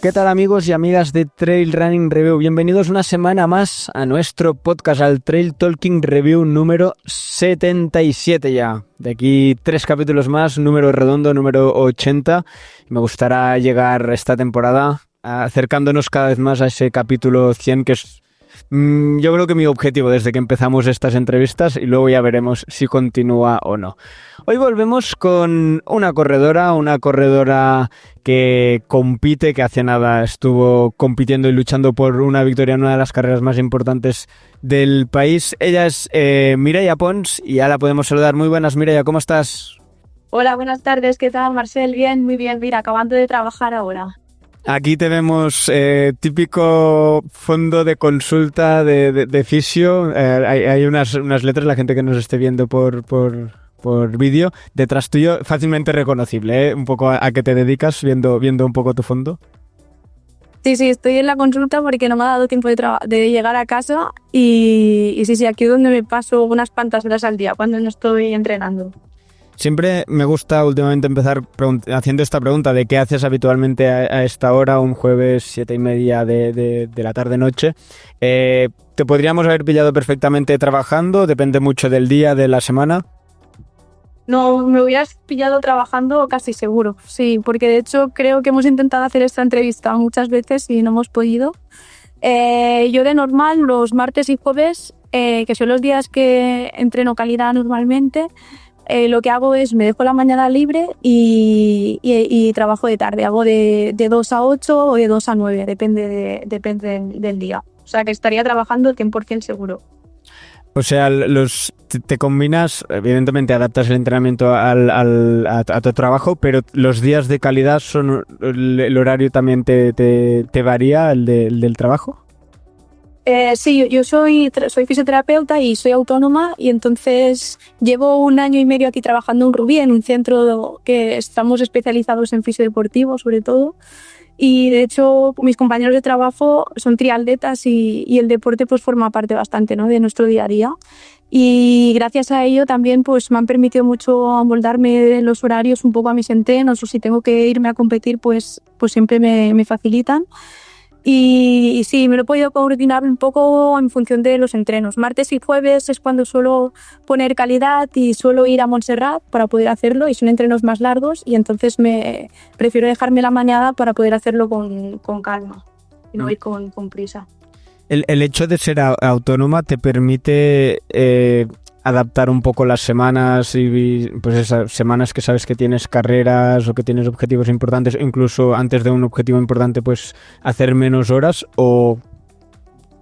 ¿Qué tal amigos y amigas de Trail Running Review? Bienvenidos una semana más a nuestro podcast, al Trail Talking Review número 77 ya. De aquí 3 capítulos más, número redondo, número 80. Me gustará llegar esta temporada acercándonos cada vez más a ese capítulo 100 que es... yo creo que mi objetivo desde que empezamos estas entrevistas, y luego ya veremos si continúa o no. Hoy volvemos con una corredora que compite, que hace nada estuvo compitiendo y luchando por una victoria en una de las carreras más importantes del país. Ella es Mireia Pons y ya la podemos saludar. Muy buenas, Mireia, ¿cómo estás? Hola, buenas tardes, ¿qué tal, Marcel? Bien, muy bien, mira, acabando de trabajar ahora. Aquí te vemos típico fondo de consulta de fisio. Hay unas letras, la gente que nos esté viendo por vídeo, detrás tuyo, fácilmente reconocible, un poco a qué te dedicas viendo un poco tu fondo. Sí, estoy en la consulta porque no me ha dado tiempo de llegar a casa y sí, aquí es donde me paso unas cuantas horas al día cuando no estoy entrenando. Siempre me gusta últimamente empezar haciendo esta pregunta de qué haces habitualmente a esta hora, un jueves 7:30 de la tarde-noche. ¿Te podríamos haber pillado perfectamente trabajando? ¿Depende mucho del día, de la semana? No, me hubieras pillado trabajando casi seguro, sí, porque de hecho creo que hemos intentado hacer esta entrevista muchas veces y no hemos podido. Yo de normal, los martes y jueves, que son los días que entreno calidad normalmente, lo que hago es me dejo la mañana libre y trabajo de tarde. Hago de 2 a 8 o de 2 a 9, depende del día. O sea que estaría trabajando 100% seguro. O sea, te combinas, evidentemente adaptas el entrenamiento a tu trabajo, pero los días de calidad son el horario también te varía el del trabajo. Sí, yo soy fisioterapeuta y soy autónoma y entonces llevo 1 año y medio aquí trabajando en Rubí, en un centro que estamos especializados en fisiodeportivo sobre todo. Y de hecho mis compañeros de trabajo son triatletas y el deporte pues forma parte bastante, ¿no?, de nuestro día a día. Y gracias a ello también pues me han permitido mucho amoldarme los horarios un poco a mis entrenos, o si tengo que irme a competir pues siempre me facilitan. Y sí, me lo he podido coordinar un poco en función de los entrenos. Martes y jueves es cuando suelo poner calidad y suelo ir a Montserrat para poder hacerlo, y son entrenos más largos y entonces prefiero dejarme la mañana para poder hacerlo con calma y no ir con prisa. El hecho de ser autónoma te permite adaptar un poco las semanas y pues esas semanas que sabes que tienes carreras o que tienes objetivos importantes, o incluso antes de un objetivo importante pues hacer menos horas, o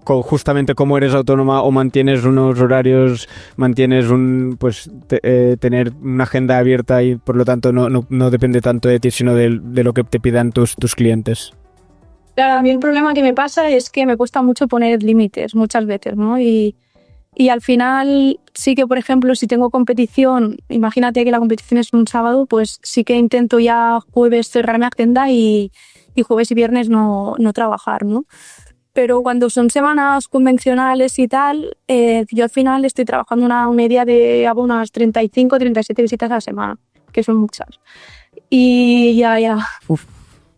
justamente como eres autónoma o mantienes unos horarios, mantienes tener una agenda abierta y por lo tanto no depende tanto de ti sino de lo que te pidan tus clientes. Claro, a mí el problema que me pasa es que me cuesta mucho poner límites muchas veces, ¿no? Y al final sí que, por ejemplo, si tengo competición, imagínate que la competición es un sábado, pues sí que intento ya jueves cerrar mi agenda y jueves y viernes no trabajar, ¿no? Pero cuando son semanas convencionales y tal, yo al final estoy trabajando una media hago unas 35, 37 visitas a la semana, que son muchas. Y ya. Uf.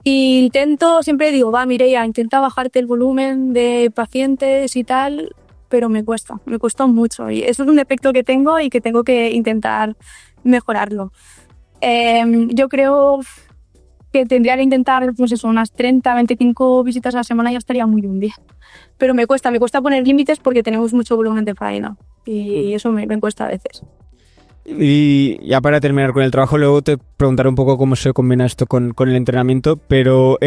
Y siempre digo, Mireia, intenta bajarte el volumen de pacientes y tal, pero me cuesta mucho. Y eso es un defecto que tengo y que tengo que intentar mejorarlo. Yo creo que tendría que intentar unas 30, 25 visitas a la semana, ya estaría muy bien. Pero me cuesta poner límites porque tenemos mucho volumen de faena y eso me cuesta a veces. Y ya para terminar con el trabajo, luego te preguntaré un poco cómo se combina esto con el entrenamiento, pero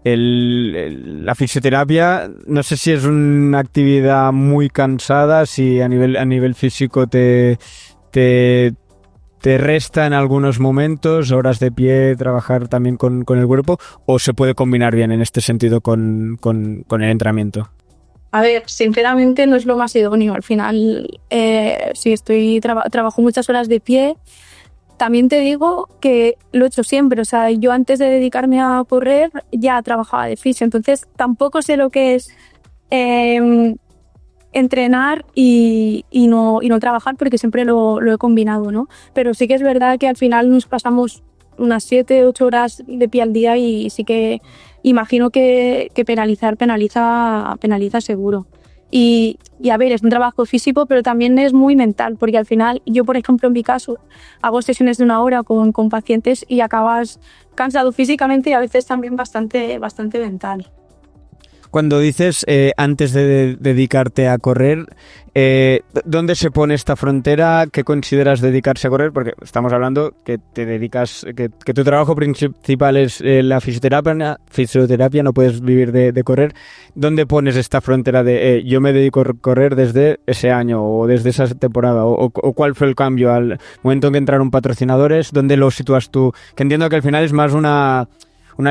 la fisioterapia, no sé si es una actividad muy cansada, si a nivel físico te resta en algunos momentos, horas de pie, trabajar también con el cuerpo, o se puede combinar bien en este sentido con el entrenamiento. A ver, sinceramente no es lo más idóneo. Al final, sí, trabajo muchas horas de pie. También te digo que lo he hecho siempre. O sea, yo antes de dedicarme a correr ya trabajaba de fisio. Entonces, tampoco sé lo que es entrenar y no trabajar, porque siempre lo he combinado, ¿no? Pero sí que es verdad que al final nos pasamos unas 7, 8 horas de pie al día y sí que imagino que penaliza seguro. Y a ver, es un trabajo físico, pero también es muy mental, porque al final yo, por ejemplo, en mi caso, hago sesiones de 1 hora con pacientes y acabas cansado físicamente y a veces también bastante mental. Cuando dices antes de dedicarte a correr, ¿dónde se pone esta frontera? ¿Qué consideras dedicarse a correr? Porque estamos hablando que te dedicas, que tu trabajo principal es la fisioterapia, no puedes vivir de correr. ¿Dónde pones esta frontera de yo me dedico a correr desde ese año o desde esa temporada? ¿O cuál fue el cambio al momento en que entraron patrocinadores? ¿Dónde lo sitúas tú? Que entiendo que al final es más una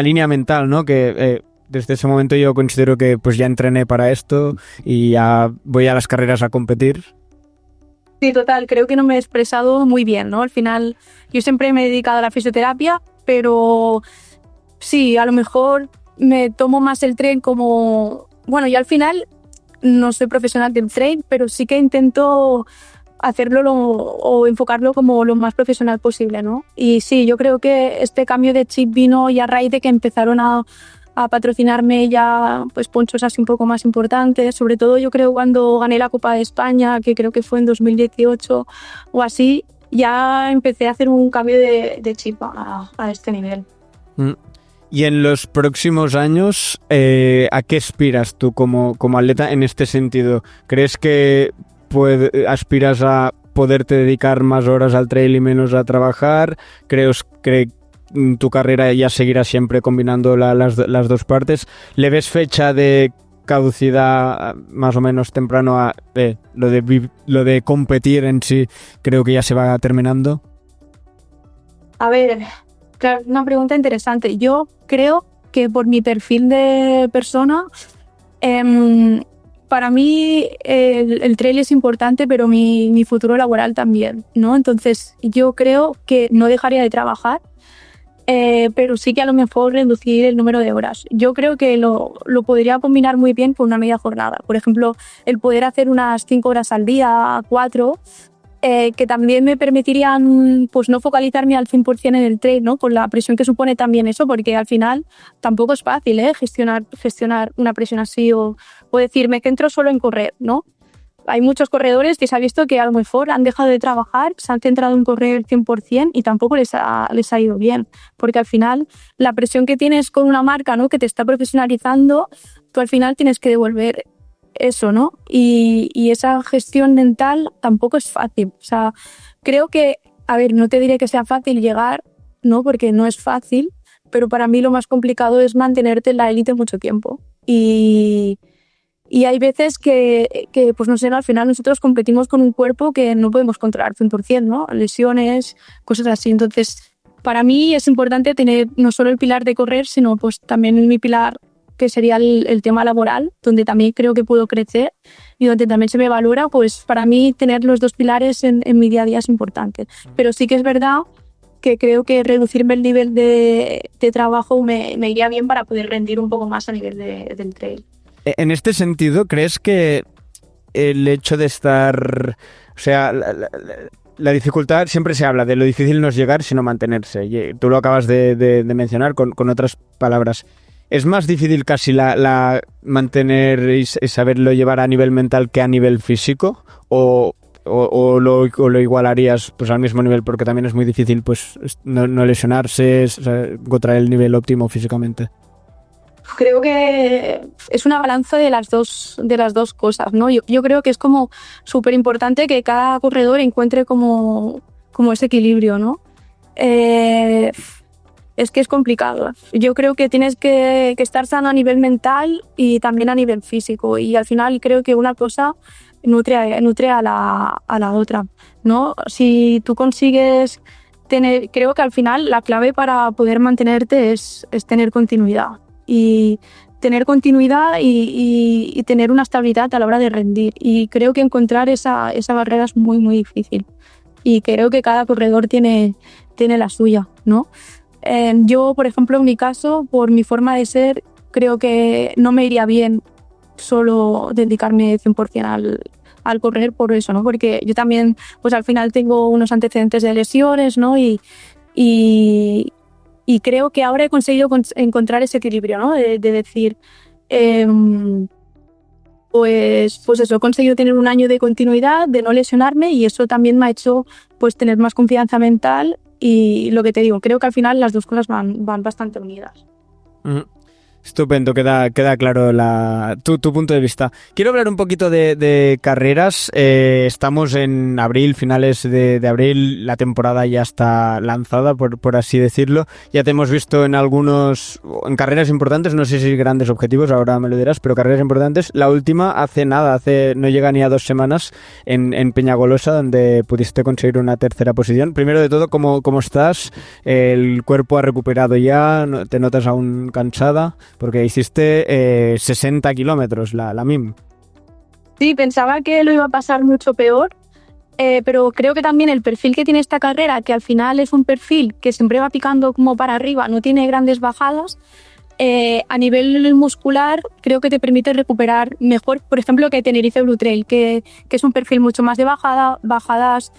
línea mental, ¿no? Que desde ese momento yo considero que pues ya entrené para esto y ya voy a las carreras a competir. Sí, total, creo que no me he expresado muy bien, ¿no? Al final yo siempre me he dedicado a la fisioterapia, pero sí, a lo mejor me tomo más el trail como... Bueno, yo al final no soy profesional del trail, pero sí que intento hacerlo o enfocarlo como lo más profesional posible, ¿no? Y sí, yo creo que este cambio de chip vino ya a raíz de que empezaron a patrocinarme ya pues ponchos así un poco más importantes, sobre todo yo creo cuando gané la Copa de España, que creo que fue en 2018 o así, ya empecé a hacer un cambio de chip a este nivel. Y en los próximos años, ¿a qué aspiras tú como atleta en este sentido? ¿Crees que aspiras a poderte dedicar más horas al trail y menos a trabajar? ¿Crees que tu carrera ya seguirá siempre combinando las dos partes? ¿Le ves fecha de caducidad más o menos temprano a lo de competir en sí? Creo que ya se va terminando. A ver, claro, una pregunta interesante. Yo creo que por mi perfil de persona, para mí el trail es importante, pero mi futuro laboral también, ¿no? Entonces yo creo que no dejaría de trabajar, pero sí que a lo mejor reducir el número de horas. Yo creo que lo podría combinar muy bien con una media jornada. Por ejemplo, el poder hacer unas 5 horas al día, 4, que también me permitirían pues no focalizarme al 100% en el trail, ¿no? Con la presión que supone también eso, porque al final tampoco es fácil gestionar una presión así o decir, me centro solo en correr, ¿no? Hay muchos corredores que se ha visto que a lo mejor han dejado de trabajar, se han centrado en correr 100% y tampoco les ha ido bien, porque al final la presión que tienes con una marca, ¿no? Que te está profesionalizando, tú al final tienes que devolver eso, ¿no? Y esa gestión mental tampoco es fácil. O sea, creo que, a ver, no te diré que sea fácil llegar, ¿no? Porque no es fácil, pero para mí lo más complicado es mantenerte en la élite mucho tiempo. Y hay veces que, pues no sé, al final nosotros competimos con un cuerpo que no podemos controlar 100%, ¿no? Lesiones, cosas así. Entonces, para mí es importante tener no solo el pilar de correr, sino pues también mi pilar, que sería el tema laboral, donde también creo que puedo crecer y donde también se me valora. Pues para mí tener los dos pilares en mi día a día es importante. Pero sí que es verdad que creo que reducirme el nivel de trabajo me iría bien para poder rendir un poco más a nivel del trail. En este sentido, ¿crees que el hecho de estar... O sea, la dificultad, siempre se habla de lo difícil no es llegar, sino mantenerse. Y tú lo acabas de mencionar con otras palabras. ¿Es más difícil casi la mantener y saberlo llevar a nivel mental que a nivel físico? ¿O lo igualarías pues al mismo nivel? Porque también es muy difícil pues no lesionarse, o sea, encontrar el nivel óptimo físicamente. Creo que es una balanza de las dos cosas, ¿no? Yo creo que es como súper importante que cada corredor encuentre como ese equilibrio, ¿no? Es que es complicado. Yo creo que tienes que estar sano a nivel mental y también a nivel físico. Y al final creo que una cosa nutre a la otra, ¿no? Si tú consigues creo que al final la clave para poder mantenerte es tener continuidad. Y tener continuidad y tener una estabilidad a la hora de rendir. Y creo que encontrar esa barrera es muy, muy difícil. Y creo que cada corredor tiene la suya, ¿no? Yo, por ejemplo, en mi caso, por mi forma de ser, creo que no me iría bien solo dedicarme 100% al correr por eso, ¿no? Porque yo también, pues al final tengo unos antecedentes de lesiones, ¿no? Y Y creo que ahora he conseguido encontrar ese equilibrio, ¿no? De decir, pues eso, he conseguido tener un año de continuidad, de no lesionarme, y eso también me ha hecho pues tener más confianza mental. Y lo que te digo, creo que al final las dos cosas van bastante unidas. Estupendo, queda claro tu punto de vista. Quiero hablar un poquito de carreras. Estamos en abril, finales de abril, la temporada ya está lanzada, por así decirlo. Ya te hemos visto en en carreras importantes, no sé si grandes objetivos, ahora me lo dirás, pero carreras importantes. La última no llega ni a 2 semanas en Peñagolosa, donde pudiste conseguir una tercera posición. Primero de todo, ¿cómo estás? ¿El cuerpo ha recuperado ya? ¿Te notas aún cansada? Porque hiciste 60 kilómetros la MIM. Sí, pensaba que lo iba a pasar mucho peor, pero creo que también el perfil que tiene esta carrera, que al final es un perfil que siempre va picando como para arriba, no tiene grandes bajadas, a nivel muscular creo que te permite recuperar mejor, por ejemplo, que Tenerife Blue Trail, que es un perfil mucho más de bajadas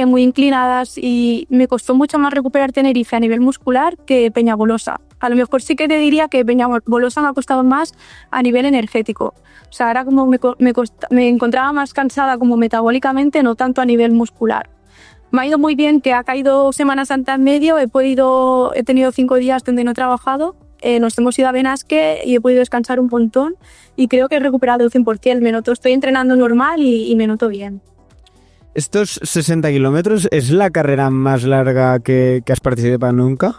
muy inclinadas, y me costó mucho más recuperar Tenerife a nivel muscular que Peñagolosa. A lo mejor sí que te diría que Peñagolosa me ha costado más a nivel energético. O sea, era como me encontraba más cansada como metabólicamente, no tanto a nivel muscular. Me ha ido muy bien que ha caído Semana Santa en medio, he tenido 5 días donde no he trabajado, nos hemos ido a Benasque y he podido descansar un montón, y creo que he recuperado el 100%. Estoy entrenando normal y me noto bien. ¿Estos 60 kilómetros es la carrera más larga que has participado nunca?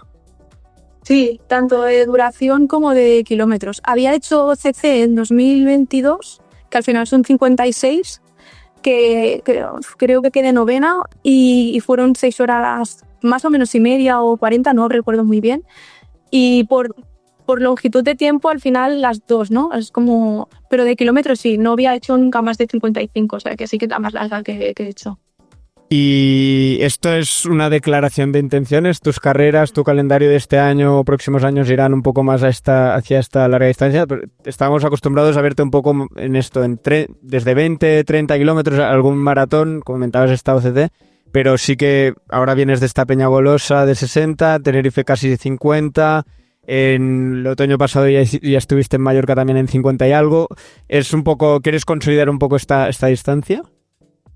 Sí, tanto de duración como de kilómetros. Había hecho CC en 2022, que al final son 56, que creo que quedé novena, y fueron 6 horas más o menos y media o 40, no recuerdo muy bien. Y por longitud de tiempo, al final las 2, ¿no? Es como... Pero de kilómetros sí, no había hecho nunca más de 55, o sea que sí que es la más larga que he hecho. ¿Y esto es una declaración de intenciones? ¿Tus carreras, tu calendario de este año o próximos años irán un poco más hacia esta larga distancia? Estábamos acostumbrados a verte un poco en esto, desde 20, 30 kilómetros, algún maratón, comentabas esta OCT, pero sí que ahora vienes de esta Peñagolosa de 60, Tenerife casi de 50... En el otoño pasado ya estuviste en Mallorca también en 50 y algo. ¿Quieres consolidar un poco esta distancia?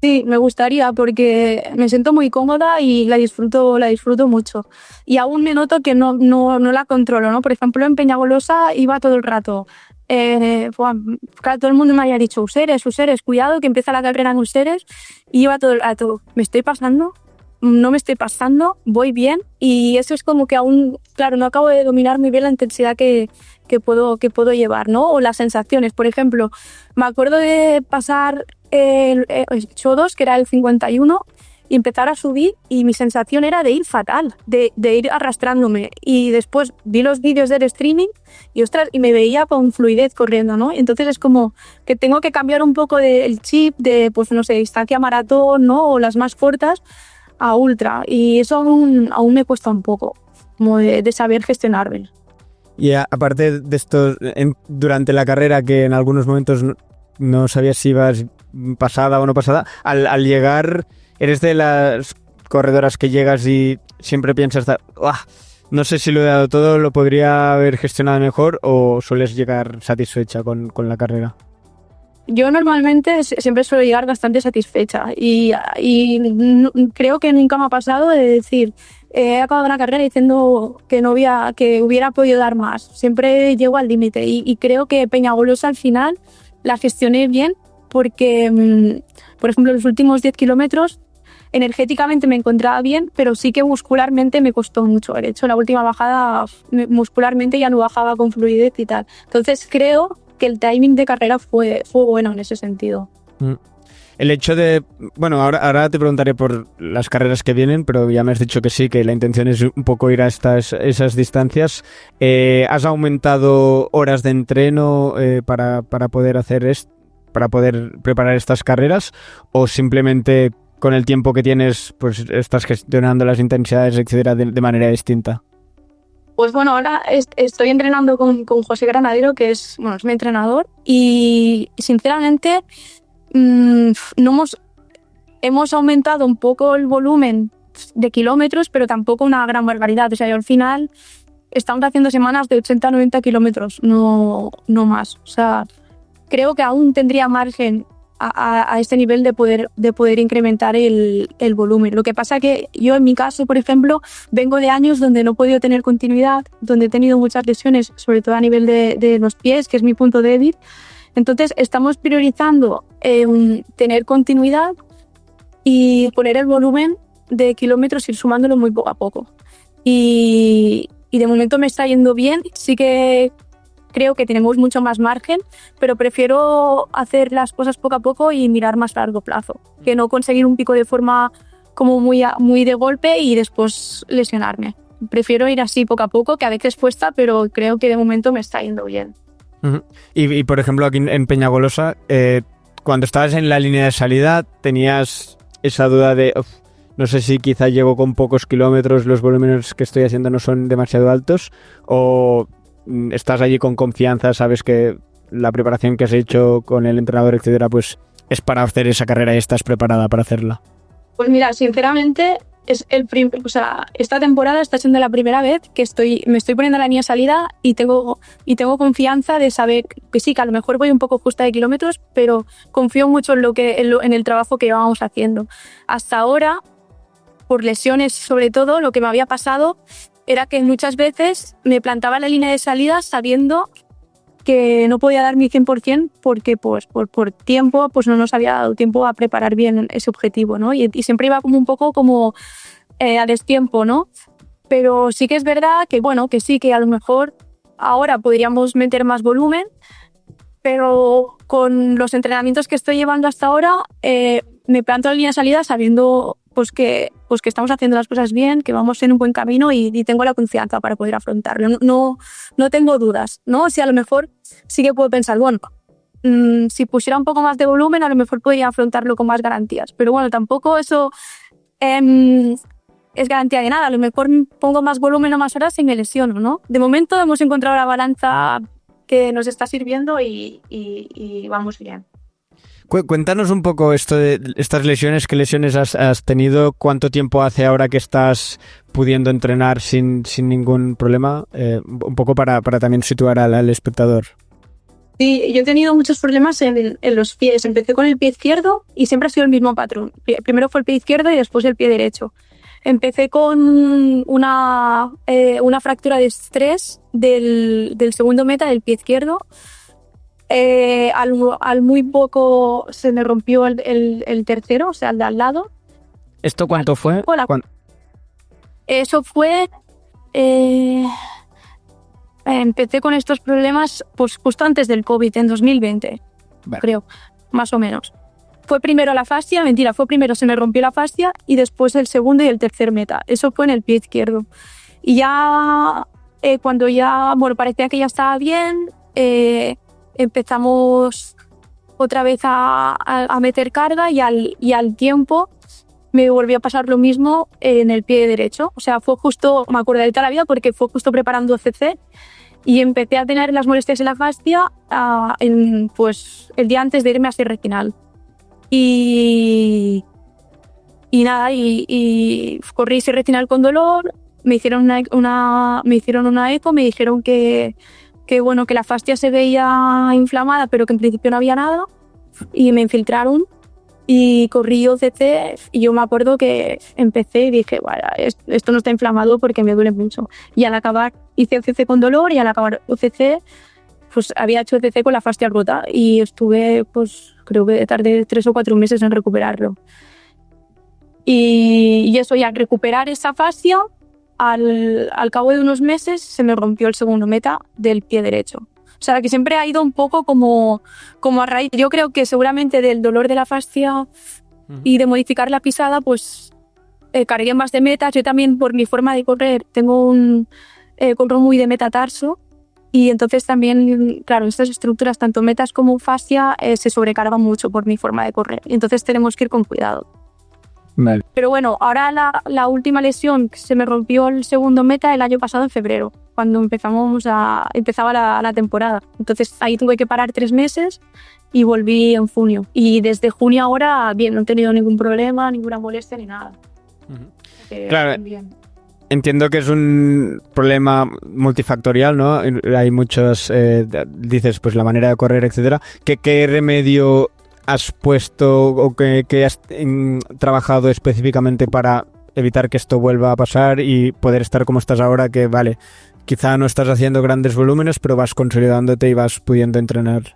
Sí, me gustaría, porque me siento muy cómoda y la disfruto mucho. Y aún me noto que no la controlo, ¿no? Por ejemplo, en Peñagolosa iba todo el rato. Claro, todo el mundo me había dicho Useres, cuidado que empieza la carrera en Useres, y iba todo el rato. ¿Me estoy pasando? No me estoy pasando, voy bien, y eso es como que aún, claro, no acabo de dominar muy bien la intensidad que puedo llevar, ¿no? O las sensaciones, por ejemplo, me acuerdo de pasar el Chodos, que era el 51, y empezar a subir, y mi sensación era de ir fatal, de ir arrastrándome, y después vi los vídeos del streaming y ostras, y me veía con fluidez corriendo, ¿no? Entonces es como que tengo que cambiar un poco el chip de, pues no sé, distancia maratón, ¿no? O las más cortas a ultra, y eso aún me cuesta un poco, como de saber gestionarme. Y aparte de esto, durante la carrera, que en algunos momentos no sabías si ibas pasada o no pasada, al llegar, ¿eres de las corredoras que llegas y siempre piensas, no sé si lo he dado todo, lo podría haber gestionado mejor, o sueles llegar satisfecha con la carrera? Yo normalmente siempre suelo llegar bastante satisfecha, y creo que nunca me ha pasado de decir he acabado una carrera diciendo que hubiera podido dar más. Siempre llego al límite, y creo que Peñagolosa al final la gestioné bien, porque por ejemplo los últimos 10 kilómetros energéticamente me encontraba bien, pero sí que muscularmente me costó mucho. De hecho, la última bajada muscularmente ya no bajaba con fluidez y tal. Entonces creo que el timing de carrera fue bueno en ese sentido. El hecho de... Bueno, ahora te preguntaré por las carreras que vienen, pero ya me has dicho que sí, que la intención es un poco ir a esas distancias. ¿Has aumentado horas de entreno para poder para poder preparar estas carreras? ¿O simplemente con el tiempo que tienes, pues estás gestionando las intensidades, etcétera, de manera distinta? Pues bueno, ahora estoy entrenando con José Granadero, que es mi entrenador, y sinceramente hemos aumentado un poco el volumen de kilómetros, pero tampoco una gran barbaridad. O sea, yo al final estamos haciendo semanas de 80-90 kilómetros, no más. O sea, creo que aún tendría margen a este nivel de poder incrementar el volumen. Lo que pasa que yo en mi caso, por ejemplo, vengo de años donde no he podido tener continuidad, donde he tenido muchas lesiones, sobre todo a nivel de los pies, que es mi punto débil. Entonces estamos priorizando tener continuidad y poner el volumen de kilómetros, ir sumándolo muy poco a poco. Y de momento me está yendo bien. Sí que creo que tenemos mucho más margen, pero prefiero hacer las cosas poco a poco y mirar más a largo plazo, que no conseguir un pico de forma como muy de golpe y después lesionarme. Prefiero ir así poco a poco, que a veces cuesta, pero creo que de momento me está yendo bien. Uh-huh. Y por ejemplo, aquí en Peñagolosa, cuando estabas en la línea de salida, ¿tenías esa duda de no sé si quizá llego con pocos kilómetros, los volúmenes que estoy haciendo no son demasiado altos, o estás allí con confianza, sabes que la preparación que has hecho con el entrenador, etcétera, pues es para hacer esa carrera y estás preparada para hacerla? Pues mira, sinceramente, esta temporada está siendo la primera vez que me estoy poniendo la línea de salida y tengo confianza de saber que sí, que a lo mejor voy un poco justa de kilómetros, pero confío mucho en el trabajo que llevamos haciendo. Hasta ahora, por lesiones sobre todo, lo que me había pasado era que muchas veces me plantaba en la línea de salida sabiendo que no podía dar mi 100% porque pues, por tiempo pues no nos había dado tiempo a preparar bien ese objetivo, ¿no? Y siempre iba como un poco a destiempo, ¿no? Pero sí que es verdad que, bueno, que sí, que a lo mejor ahora podríamos meter más volumen, pero con los entrenamientos que estoy llevando hasta ahora me planto en la línea de salida sabiendo pues que estamos haciendo las cosas bien, que vamos en un buen camino y tengo la confianza para poder afrontarlo. No tengo dudas, ¿no? O sea, a lo mejor sí que puedo pensar, bueno, si pusiera un poco más de volumen, a lo mejor podría afrontarlo con más garantías. Pero bueno, tampoco eso es garantía de nada. A lo mejor pongo más volumen o más horas y me lesiono, ¿no? De momento hemos encontrado la balanza que nos está sirviendo y vamos bien. Cuéntanos un poco esto de estas lesiones, qué lesiones has tenido, cuánto tiempo hace ahora que estás pudiendo entrenar sin ningún problema, un poco para también situar al espectador. Sí, yo he tenido muchos problemas en los pies. Empecé con el pie izquierdo y siempre ha sido el mismo patrón. Primero fue el pie izquierdo y después el pie derecho. Empecé con una fractura de estrés del segundo meta del pie izquierdo. Al muy poco se me rompió el tercero, o sea, el de al lado. ¿Esto cuánto fue? Eso fue... empecé con estos problemas pues justo antes del COVID, en 2020, vale. Creo, más o menos. Fue primero la fascia, fue primero se me rompió la fascia y después el segundo y el tercer meta. Eso fue en el pie izquierdo. Y ya, cuando ya, bueno, parecía que ya estaba bien, empezamos otra vez a meter carga y al tiempo me volvió a pasar lo mismo en el pie derecho. O sea, fue justo, me acuerdo de toda la vida porque fue justo preparando CC y empecé a tener las molestias en la fascia pues, el día antes de irme a Sierra Final. Y nada, y corrí Sierra Final con dolor, me hicieron una eco, me dijeron que bueno, que la fascia se veía inflamada, pero que en principio no había nada, y me infiltraron y corrí OCC y yo me acuerdo que empecé y dije, bueno, esto no está inflamado porque me duele mucho. Y al acabar hice OCC con dolor y al acabar OCC pues había hecho OCC con la fascia rota y estuve, pues creo que tardé 3 o 4 meses en recuperarlo. Y eso, y al recuperar esa fascia, al cabo de unos meses se me rompió el segundo meta del pie derecho. O sea, que siempre ha ido un poco como a raíz. Yo creo que seguramente del dolor de la fascia y de modificar la pisada, pues cargué más de metas. Yo también, por mi forma de correr, corro muy de metatarso. Y entonces también, claro, estas estructuras, tanto metas como fascia, se sobrecargan mucho por mi forma de correr. Y entonces tenemos que ir con cuidado. Vale. Pero bueno, ahora la última lesión, se me rompió el segundo meta el año pasado en febrero, cuando empezaba la temporada. Entonces ahí tuve que parar 3 meses y volví en junio. Y desde junio ahora, bien, no he tenido ningún problema, ninguna molestia ni nada. Claro. También. Entiendo que es un problema multifactorial, ¿no? Hay muchos, dices, pues la manera de correr, etcétera. ¿Qué remedio has puesto o que has trabajado específicamente para evitar que esto vuelva a pasar y poder estar como estás ahora, que vale, quizá no estás haciendo grandes volúmenes, pero vas consolidándote y vas pudiendo entrenar?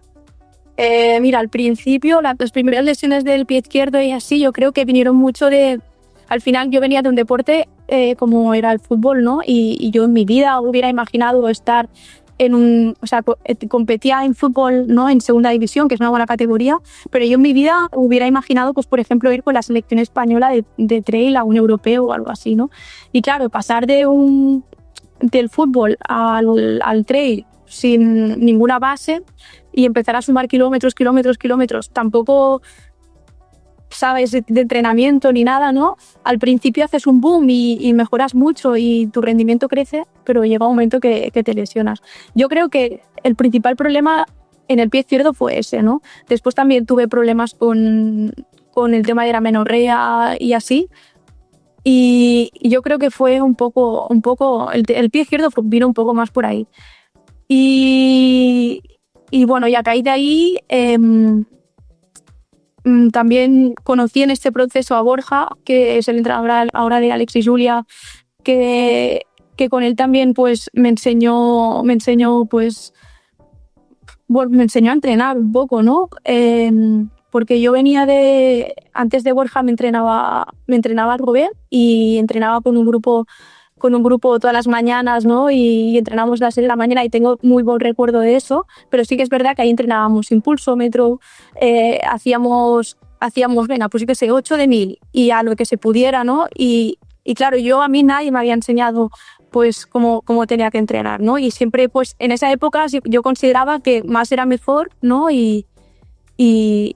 Mira, al principio, las primeras lesiones del pie izquierdo y así, yo creo que vinieron mucho de... Al final yo venía de un deporte como era el fútbol, ¿no? Y yo en mi vida hubiera imaginado estar en un... O sea, competía en fútbol, ¿no? En segunda división, que es una buena categoría, pero yo en mi vida hubiera imaginado, pues por ejemplo, ir con la selección española de trail a un europeo o algo así, ¿no? Y claro, pasar del fútbol al trail sin ninguna base y empezar a sumar kilómetros, tampoco sabes de entrenamiento ni nada, ¿no? Al principio haces un boom y mejoras mucho y tu rendimiento crece, pero llega un momento que te lesionas. Yo creo que el principal problema en el pie izquierdo fue ese, ¿no? Después también tuve problemas con el tema de la menorrea y así. Y yo creo que fue un poco el pie izquierdo vino un poco más por ahí. Y bueno, y a raíz de ahí también conocí en este proceso a Borja, que es el entrenador ahora de Alex y Julia, que con él también pues me enseñó pues bueno, me enseñó a entrenar un poco, ¿no? Porque yo venía antes de Borja me entrenaba Rubén y entrenaba con un grupo todas las mañanas, ¿no? Y entrenábamos a las 6 de la mañana y tengo muy buen recuerdo de eso, pero sí que es verdad que ahí entrenábamos impulsómetro, hacíamos, venga, pues sí que sé, 8 de 1000 y a lo que se pudiera, ¿no? Y claro, a mí nadie me había enseñado pues cómo tenía que entrenar, ¿no? Y siempre, pues en esa época yo consideraba que más era mejor, ¿no? Y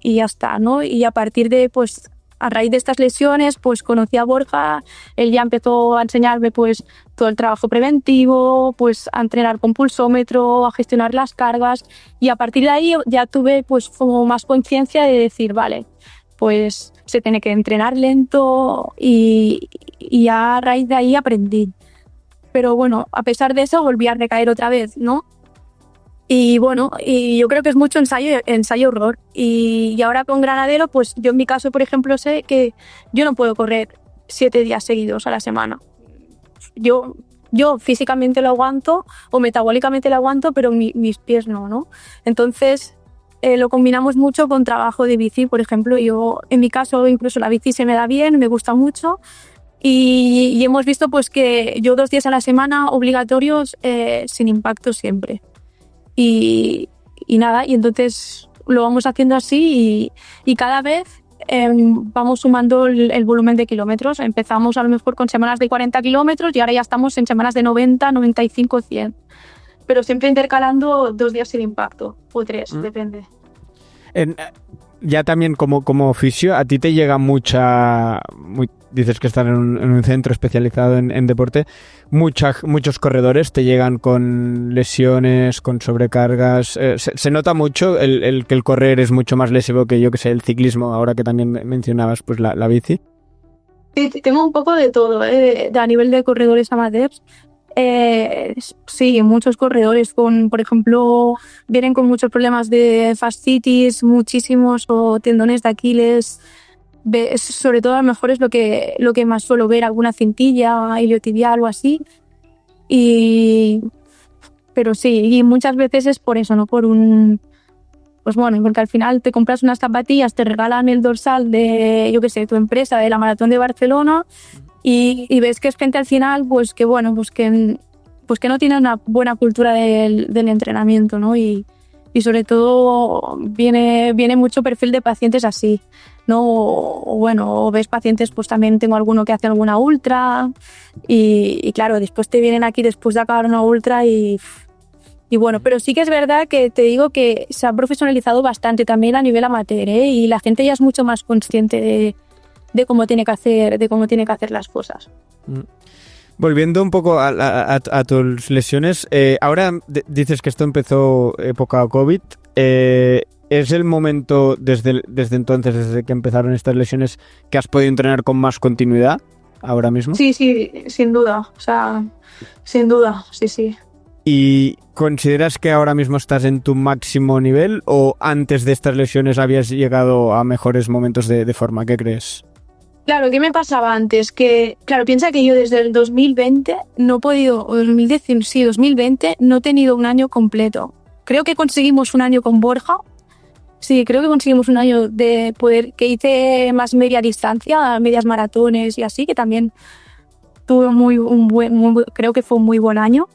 ya está, ¿no? Y a partir de, pues, a raíz de estas lesiones, pues conocí a Borja, él ya empezó a enseñarme pues todo el trabajo preventivo, pues a entrenar con pulsómetro, a gestionar las cargas y a partir de ahí ya tuve pues como más conciencia de decir, vale, pues se tiene que entrenar lento y ya a raíz de ahí aprendí. Pero bueno, a pesar de eso volví a recaer otra vez, ¿no? Y bueno, y yo creo que es mucho ensayo-error. Y ahora con Granadero, pues yo en mi caso, por ejemplo, sé que yo no puedo correr 7 días seguidos a la semana. Yo físicamente lo aguanto o metabólicamente lo aguanto, pero mis pies no. Entonces lo combinamos mucho con trabajo de bici, por ejemplo. Yo en mi caso incluso la bici se me da bien, me gusta mucho. Y hemos visto pues que yo 2 días a la semana obligatorios sin impacto siempre. Y nada, y entonces lo vamos haciendo así y cada vez vamos sumando el volumen de kilómetros. Empezamos a lo mejor con semanas de 40 kilómetros y ahora ya estamos en semanas de 90, 95, 100. Pero siempre intercalando 2 días sin impacto, o 3, depende. Ya también como fisio, a ti te llega dices que están en un centro especializado en deporte, muchos corredores te llegan con lesiones, con sobrecargas. Se nota mucho que el correr es mucho más lesivo que yo que sé, el ciclismo, ahora que también mencionabas pues la bici. Sí, tengo un poco de todo, a nivel de corredores amateurs. Sí, muchos corredores por ejemplo, vienen con muchos problemas de fascitis, muchísimos, o tendones de Aquiles. Sobre todo a lo mejor es lo que más suelo ver, alguna cintilla iliotibial o así. Pero sí, y muchas veces es por eso, no por pues bueno, porque al final te compras unas zapatillas, te regalan el dorsal de, yo qué sé, tu empresa, de la Maratón de Barcelona. Y ves que es gente al final pues que bueno, pues que no tiene una buena cultura del entrenamiento, ¿no? Y sobre todo viene mucho perfil de pacientes así, ¿no? O ves pacientes, pues también tengo alguno que hace alguna ultra y claro, después te vienen aquí después de acabar una ultra y bueno, pero sí que es verdad que te digo que se ha profesionalizado bastante también a nivel amateur, ¿eh? Y la gente ya es mucho más consciente de cómo tiene que hacer las cosas. Volviendo un poco a tus lesiones, ahora dices que esto empezó época COVID. ¿Es el momento desde entonces, desde que empezaron estas lesiones, que has podido entrenar con más continuidad? ahora mismo? Sí, sin duda. O sea, sin duda, sí. ¿Y consideras que ahora mismo estás en tu máximo nivel o antes de estas lesiones habías llegado a mejores momentos de forma? ¿Qué crees? Claro, ¿qué me pasaba antes? Que, claro, piensa que yo desde el 2020 no he podido, o 2019, sí, 2020 no he tenido un año completo. Creo que conseguimos un año con Borja. Sí, creo que conseguimos un año de poder, que hice más media distancia, medias maratones y así, que también tuve creo que fue un muy buen año.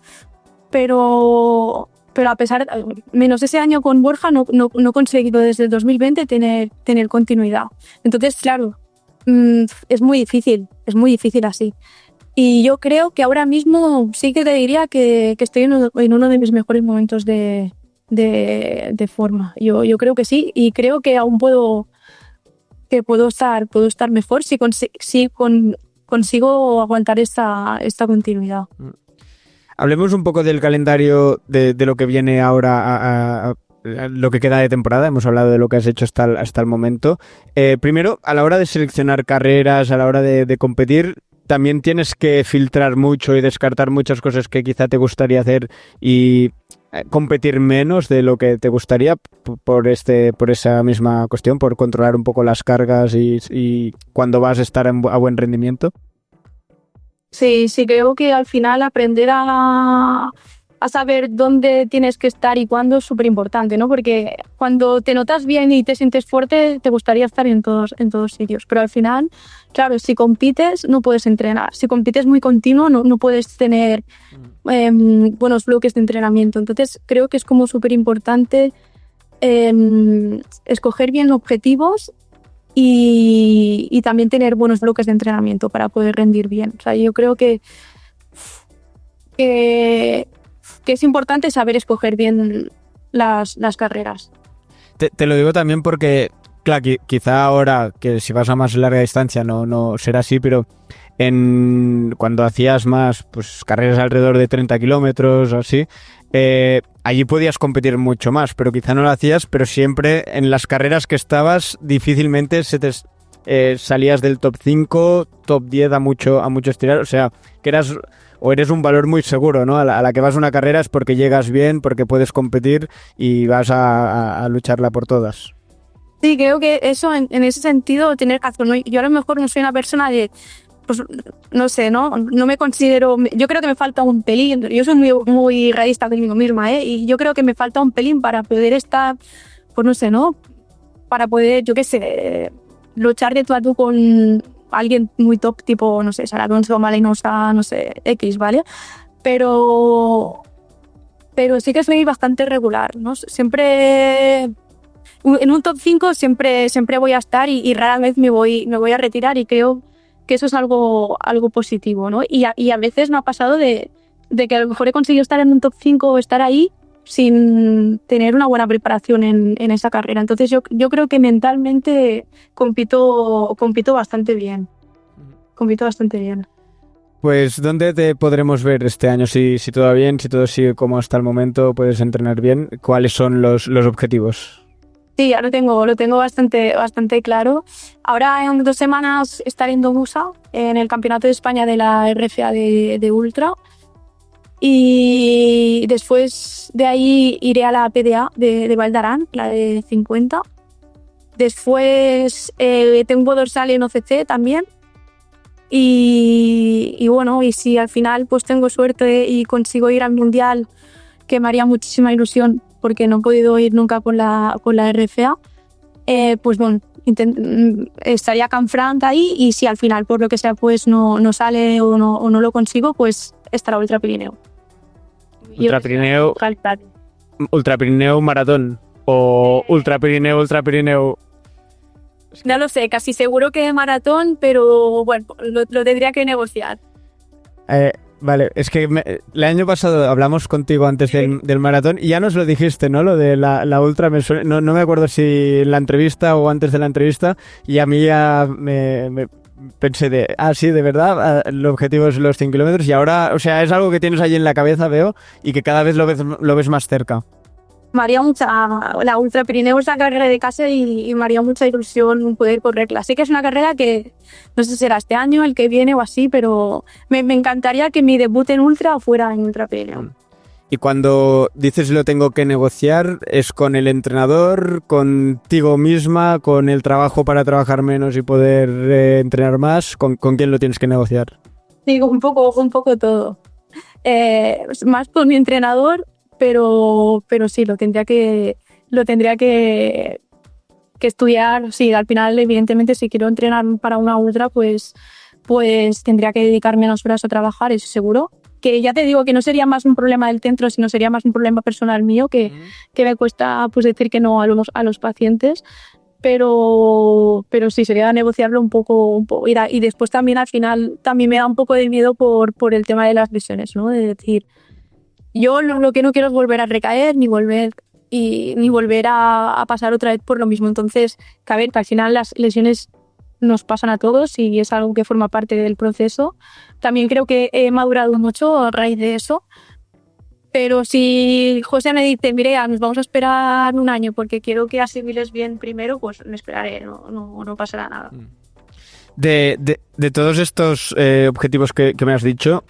Pero a pesar, menos ese año con Borja, no he conseguido desde el 2020 tener continuidad. Entonces, claro, es muy difícil así. Y yo creo que ahora mismo sí que te diría que estoy en uno de mis mejores momentos de forma. Yo creo que sí, y creo que aún puedo estar mejor si consigo aguantar esta continuidad. Hablemos un poco del calendario de lo que viene ahora a lo que queda de temporada. Hemos hablado de lo que has hecho hasta el momento. Primero, a la hora de seleccionar carreras, a la hora de competir, también tienes que filtrar mucho y descartar muchas cosas que quizá te gustaría hacer y competir menos de lo que te gustaría por esa misma cuestión, por controlar un poco las cargas y cuando vas a estar a buen rendimiento. Sí, creo que al final aprender a saber dónde tienes que estar y cuándo es súper importante, ¿no? Porque cuando te notas bien y te sientes fuerte, te gustaría estar en todos sitios. Pero al final, claro, si compites, no puedes entrenar. Si compites muy continuo, no puedes tener buenos bloques de entrenamiento. Entonces, creo que es como súper importante escoger bien objetivos y también tener buenos bloques de entrenamiento para poder rendir bien. O sea, yo creo que es importante saber escoger bien las carreras. Te lo digo también porque, claro, quizá ahora que si vas a más larga distancia no será así, pero cuando hacías más pues carreras alrededor de 30 kilómetros o así, allí podías competir mucho más, pero quizá no lo hacías, pero siempre en las carreras que estabas difícilmente salías del top 5, top 10 a mucho estirar, o sea, que eres un valor muy seguro, ¿no? A la que vas a una carrera es porque llegas bien, porque puedes competir y vas a lucharla por todas. Sí, creo que eso en ese sentido tener razón, ¿no? Yo a lo mejor no soy una persona de, pues no sé, ¿no? No me considero, yo creo que me falta un pelín, yo soy muy, muy realista conmigo misma, y yo creo que me falta un pelín para poder estar, pues no sé, ¿no? Para poder, yo qué sé, luchar de tú a tú con alguien muy top, tipo, no sé, Sara Alonso, Malinosa, no sé, X, ¿vale? Pero sí que soy bastante regular, ¿no? Siempre en un top 5 siempre voy a estar y rara vez me voy a retirar, y creo que eso es algo positivo, ¿no? Y a veces me ha pasado de que a lo mejor he conseguido estar en un top 5 o estar ahí sin tener una buena preparación en esa carrera. Entonces yo creo que mentalmente compito bastante bien. Compito bastante bien. Pues, ¿dónde te podremos ver este año? Si todo va bien, si todo sigue como hasta el momento, puedes entrenar bien. ¿Cuáles son los objetivos? Sí, ya lo tengo bastante claro. Ahora en 2 semanas estaré en Domusa, en el Campeonato de España de la RFA de Ultra. Y después de ahí iré a la PDA de Val d'Aran, la de 50. Después tengo dorsal en OCC también. Y bueno, y si al final pues tengo suerte y consigo ir al Mundial, que me haría muchísima ilusión porque no he podido ir nunca con la RFA, pues bueno, estaría Canfranc ahí, y si al final por lo que sea pues no sale o no lo consigo, pues estará Ultra Pirineo. Ultra Pirineo maratón o Ultra Pirineo. No lo sé, casi seguro que maratón, pero bueno, lo tendría que negociar. Vale, es que el año pasado hablamos contigo antes del maratón y ya nos lo dijiste, ¿no? Lo de la ultra, no me acuerdo si en la entrevista o antes de la entrevista, y a mí ya me pensé sí, de verdad, el objetivo es los 100 kilómetros, y ahora, o sea, es algo que tienes ahí en la cabeza, veo, y que cada vez lo ves más cerca. me haría la Ultra Pirineo es la carrera de casa y me haría mucha ilusión poder correrla. Sé que es una carrera que no sé si será este año, el que viene o así, pero me encantaría que mi debut en Ultra fuera en Ultra Pirineo. Y cuando dices lo tengo que negociar, ¿es con el entrenador, contigo misma, con el trabajo para trabajar menos y poder entrenar más? ¿Con quién lo tienes que negociar? Sí, un poco todo. Más con mi entrenador, pero sí, lo tendría que estudiar. Sí, al final, evidentemente, si quiero entrenar para una ultra, pues tendría que dedicar menos horas a trabajar, eso seguro. Que ya te digo que no sería más un problema del centro, sino sería más un problema personal mío, que me cuesta pues decir que no a los pacientes. Pero sí, sería negociarlo un poco. Y después también al final también me da un poco de miedo por el tema de las lesiones, ¿no? De decir, yo lo que no quiero es volver a recaer, ni volver a pasar otra vez por lo mismo. Entonces, que a ver, que al final las lesiones nos pasan a todos y es algo que forma parte del proceso. También creo que he madurado mucho a raíz de eso. Pero si José me dice, Mireia, nos vamos a esperar un año porque quiero que asimiles bien primero, pues me esperaré, no pasará nada. De todos estos objetivos que me has dicho,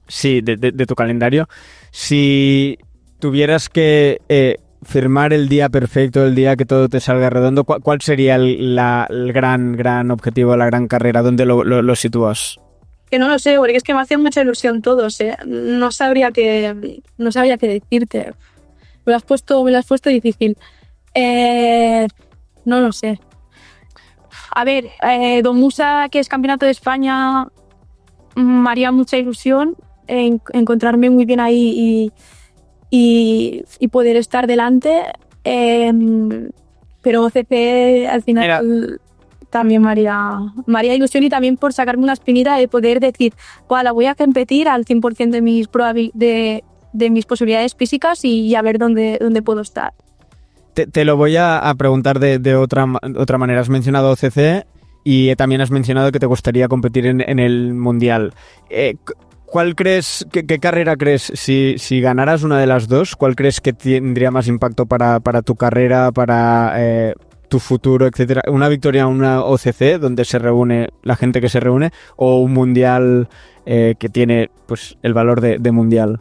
sí, de tu calendario, si tuvieras que firmar el día perfecto, el día que todo te salga redondo, ¿cuál sería el gran objetivo, la gran carrera? ¿Dónde lo sitúas? Que no lo sé, porque es que me hace mucha ilusión todos, ¿eh? No sabría qué decirte. Me lo has puesto difícil. No lo sé. A ver, Domusa, que es campeonato de España, me haría mucha ilusión encontrarme muy bien ahí y poder estar delante. Pero OCC al final también me haría ilusión, y también por sacarme una espinita de poder decir, la voy a competir al 100% de mis posibilidades físicas y a ver dónde puedo estar. Te lo voy a preguntar de otra manera. Has mencionado OCC y también has mencionado que te gustaría competir en el Mundial. ¿Cuál crees, qué carrera crees, si ganaras una de las dos, cuál crees que tendría más impacto para tu carrera, para tu futuro, etcétera? ¿Una victoria en una OCC donde se reúne la gente que se reúne, o un Mundial que tiene pues el valor de Mundial?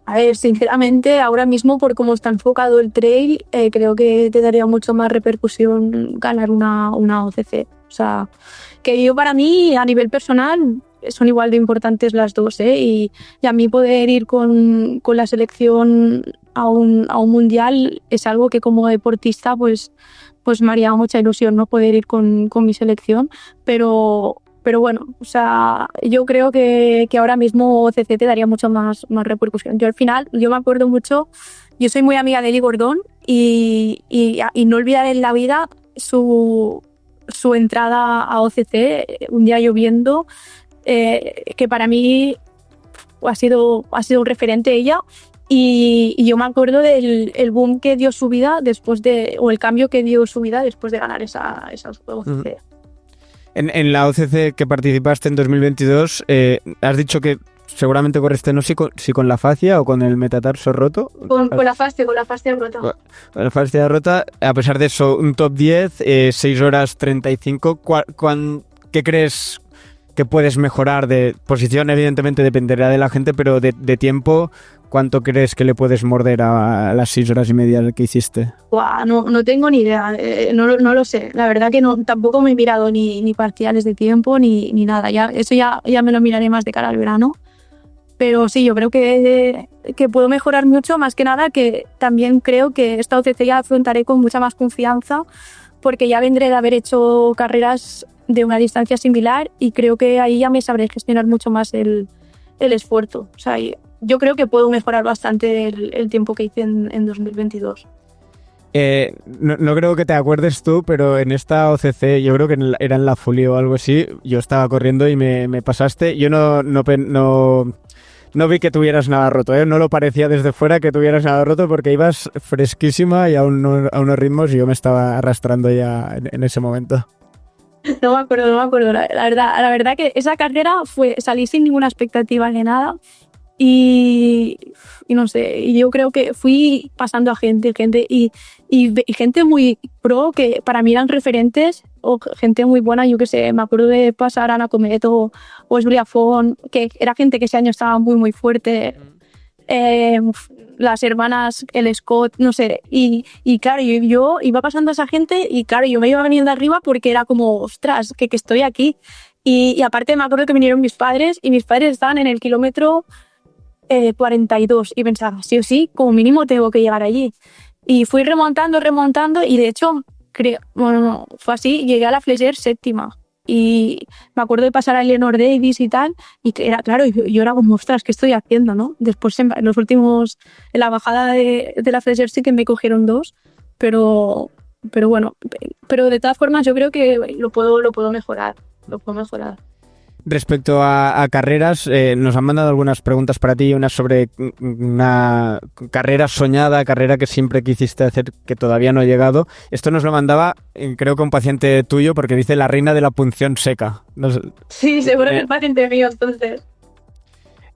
A ver, sinceramente, ahora mismo, por cómo está enfocado el trail, creo que te daría mucho más repercusión ganar una OCC. O sea, que yo, para mí, a nivel personal, son igual de importantes las dos, ¿eh? Y a mí poder ir con la selección a un mundial es algo que como deportista pues me haría mucha ilusión, ¿no? Poder ir con mi selección, pero bueno, o sea, yo creo que ahora mismo OCC te daría mucho más repercusión. Yo al final, yo me acuerdo mucho, yo soy muy amiga de Eli Gordón y no olvidaré en la vida su entrada a OCC, un día lloviendo, que para mí ha sido un referente ella, y yo me acuerdo del boom que dio su vida o el cambio que dio su vida después de ganar esa OCC. En la OCC que participaste en 2022, has dicho que seguramente corriste, no sé si con la fascia o con el metatarso roto. Con la fascia rota. Con la fascia rota, a pesar de eso, un top 10, 6 horas 35. ¿Qué crees que puedes mejorar de posición? Evidentemente dependerá de la gente, pero de tiempo, ¿cuánto crees que le puedes morder a las 6 horas y media que hiciste? No tengo ni idea, no lo sé. La verdad que tampoco me he mirado ni parciales de tiempo ni nada. Eso ya me lo miraré más de cara al verano. Pero sí, yo creo que puedo mejorar mucho, más que nada que también creo que esta OCC ya afrontaré con mucha más confianza, porque ya vendré de haber hecho carreras de una distancia similar y creo que ahí ya me sabré gestionar mucho más el esfuerzo. O sea, yo creo que puedo mejorar bastante el tiempo que hice en 2022. No creo que te acuerdes tú, pero en esta OCC, yo creo que era en la Folie o algo así, yo estaba corriendo y me pasaste. Yo no vi que tuvieras nada roto, ¿eh? No lo parecía desde fuera que tuvieras nada roto, porque ibas fresquísima y a unos ritmos, y yo me estaba arrastrando ya en ese momento. No me acuerdo. La verdad que esa carrera salí sin ninguna expectativa ni nada, y no sé, y yo creo que fui pasando a gente y gente muy pro que para mí eran referentes, o gente muy buena, yo que sé, me acuerdo de pasar a Ana Comet o Julia Font, que era gente que ese año estaba muy muy fuerte, las hermanas, el Scott, no sé, y claro, yo iba pasando a esa gente y claro, yo me iba veniendo arriba porque era como, ostras, que estoy aquí. Y aparte me acuerdo que vinieron mis padres y mis padres estaban en el kilómetro 42 y pensaba, sí o sí, como mínimo tengo que llegar allí. Y fui remontando y de hecho, no, fue así, llegué a la Flèche séptima. Y me acuerdo de pasar a Eleanor Davis y tal, y que era claro, yo era como, ostras, ¿qué estoy haciendo, no? Después en los últimos, en la bajada de la Flèche sí que me cogieron 2, pero bueno, pero de todas formas yo creo que lo puedo mejorar. Respecto a carreras, nos han mandado algunas preguntas para ti, una sobre una carrera soñada, carrera que siempre quisiste hacer que todavía no ha llegado. Esto nos lo mandaba, creo que un paciente tuyo, porque dice la reina de la punción seca. Sí, seguro que es paciente mío, entonces.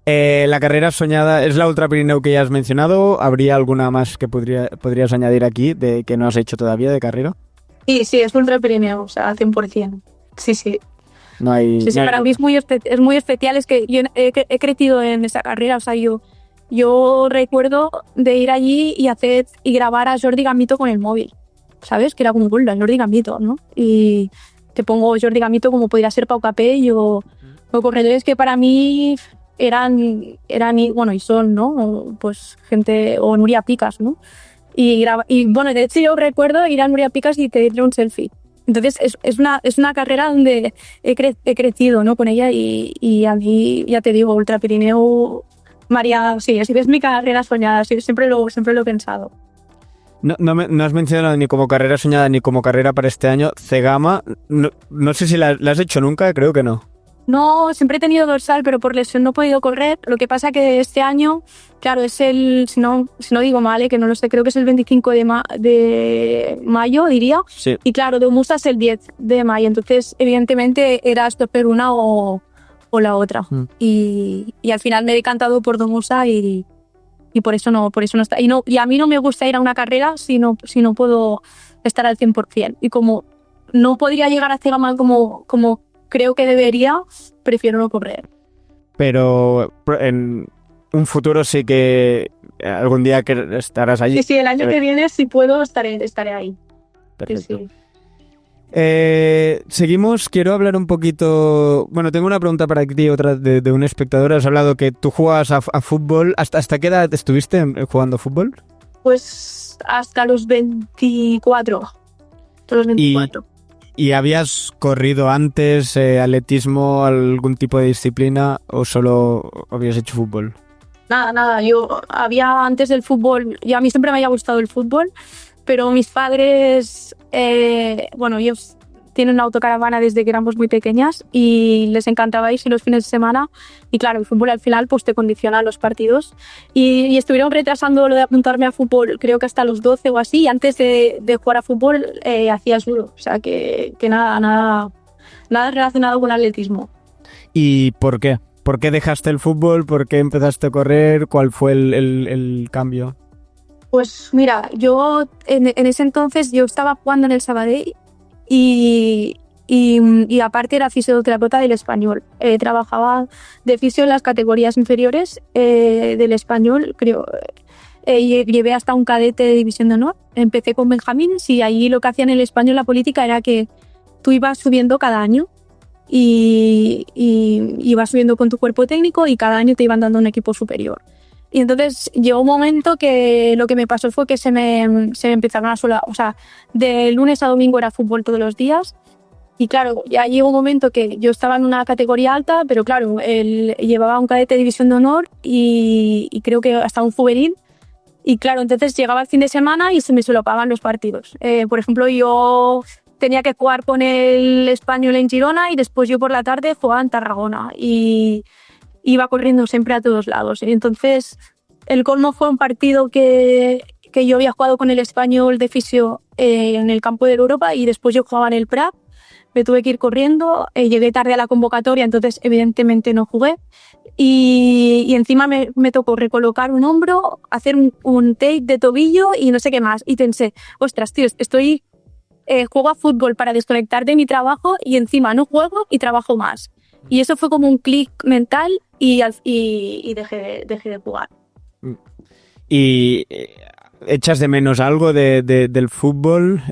La carrera soñada es la Ultra Pirineu que ya has mencionado. ¿Habría alguna más que podrías añadir aquí de que no has hecho todavía de carrera? Sí, es Ultra Pirineu, o sea, al 100%. Sí. No hay, sí, para mí es muy especial, es que yo he crecido en esa carrera, o sea, yo recuerdo de ir allí y grabar a Jordi Gambito con el móvil, ¿sabes? Que era como cool, Jordi Gambito, ¿no? Y te pongo Jordi Gambito como podría ser Pau Capello o corredores que para mí eran bueno, y son, ¿no? Pues gente, o Nuria Picas, ¿no? Y bueno, de hecho yo recuerdo ir a Nuria Picas y pedirle un selfie. Entonces es una carrera donde he crecido, ¿no? Con ella y a mí, ya te digo, Ultra Pirineu, María, sí, es mi carrera soñada, sí, siempre lo he pensado. No has mencionado ni como carrera soñada ni como carrera para este año Cegama. No sé si la has hecho nunca, creo que no. No, siempre he tenido dorsal, pero por lesión no he podido correr. Lo que pasa que este año, claro, es si no digo mal, que no lo sé, creo que es el 25 de mayo, diría. Sí. Y claro, Domusa es el 10 de mayo. Entonces, evidentemente, era escoger una o la otra. Y al final me he decantado por Domusa y por eso no está. Y a mí no me gusta ir a una carrera si no puedo estar al 100%. Y como no podría llegar a Cegama como creo que debería, prefiero no correr. Pero en un futuro sí que algún día que estarás allí. Sí, el año que viene, si puedo, estaré ahí. Perfecto. Sí. Seguimos, quiero hablar un poquito. Bueno, tengo una pregunta para ti, otra de un espectador. Has hablado que tú jugabas a fútbol. ¿Hasta qué edad estuviste jugando fútbol? Pues hasta los 24. ¿Y habías corrido antes, atletismo, algún tipo de disciplina o solo habías hecho fútbol? Nada, yo había antes del fútbol, y a mí siempre me había gustado el fútbol, pero mis padres, ellos tienen una autocaravana desde que éramos muy pequeñas y les encantaba irse los fines de semana y claro, el fútbol al final pues te condiciona los partidos y estuvieron retrasando lo de apuntarme a fútbol creo que hasta los 12 o así y antes de jugar a fútbol hacía judo, o sea que nada relacionado con el atletismo. ¿Y por qué? ¿Por qué dejaste el fútbol? ¿Por qué empezaste a correr? ¿Cuál fue el cambio? Pues mira, yo en ese entonces yo estaba jugando en el Sabadell y aparte era fisioterapeuta del Español. Trabajaba de fisio en las categorías inferiores del Español, creo. Llevé hasta un cadete de división de honor. Empecé con Benjamines y allí lo que hacían en el Español la política era que tú ibas subiendo cada año y ibas subiendo con tu cuerpo técnico y cada año te iban dando un equipo superior. Y entonces llegó un momento que lo que me pasó fue que se me empezaron a solar, o sea, de lunes a domingo era fútbol todos los días. Y claro, ya llegó un momento que yo estaba en una categoría alta, pero claro, él llevaba un cadete de división de honor y creo que hasta un juvenil. Y claro, entonces llegaba el fin de semana y se me solapaban los partidos. Por ejemplo, yo tenía que jugar con el Español en Girona y después yo por la tarde jugaba en Tarragona. Y iba corriendo siempre a todos lados. Y entonces, el colmo fue un partido que yo había jugado con el Español de fisio en el campo de Europa y después yo jugaba en el Prat. Me tuve que ir corriendo, llegué tarde a la convocatoria, entonces evidentemente no jugué. Y y encima me tocó recolocar un hombro, hacer un take de tobillo y no sé qué más. Y pensé, ostras, tío, juego a fútbol para desconectar de mi trabajo y encima no juego y trabajo más. Y eso fue como un clic mental y dejé de jugar. ¿Y echas de menos algo del fútbol?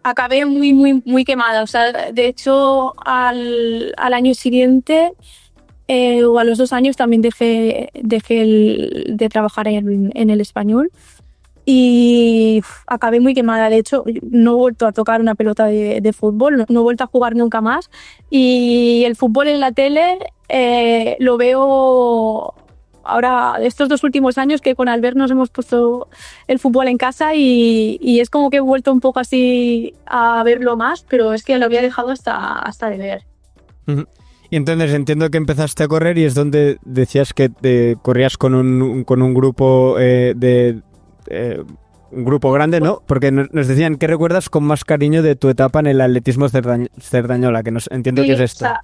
Acabé muy, muy, muy quemada. O sea, de hecho, al año siguiente o a los 2 años también dejé de trabajar en el Español. Y acabé muy quemada. De hecho, no he vuelto a tocar una pelota de fútbol, no he vuelto a jugar nunca más. Y el fútbol en la tele lo veo ahora, estos 2 últimos años que con Albert nos hemos puesto el fútbol en casa y es como que he vuelto un poco así a verlo más, pero es que lo había dejado hasta de ver. Y entonces entiendo que empezaste a correr y es donde decías que corrías con un grupo un grupo grande, ¿no? Porque nos decían, ¿qué recuerdas con más cariño de tu etapa en el atletismo Cerdañola? Que entiendo que es esto. O sea,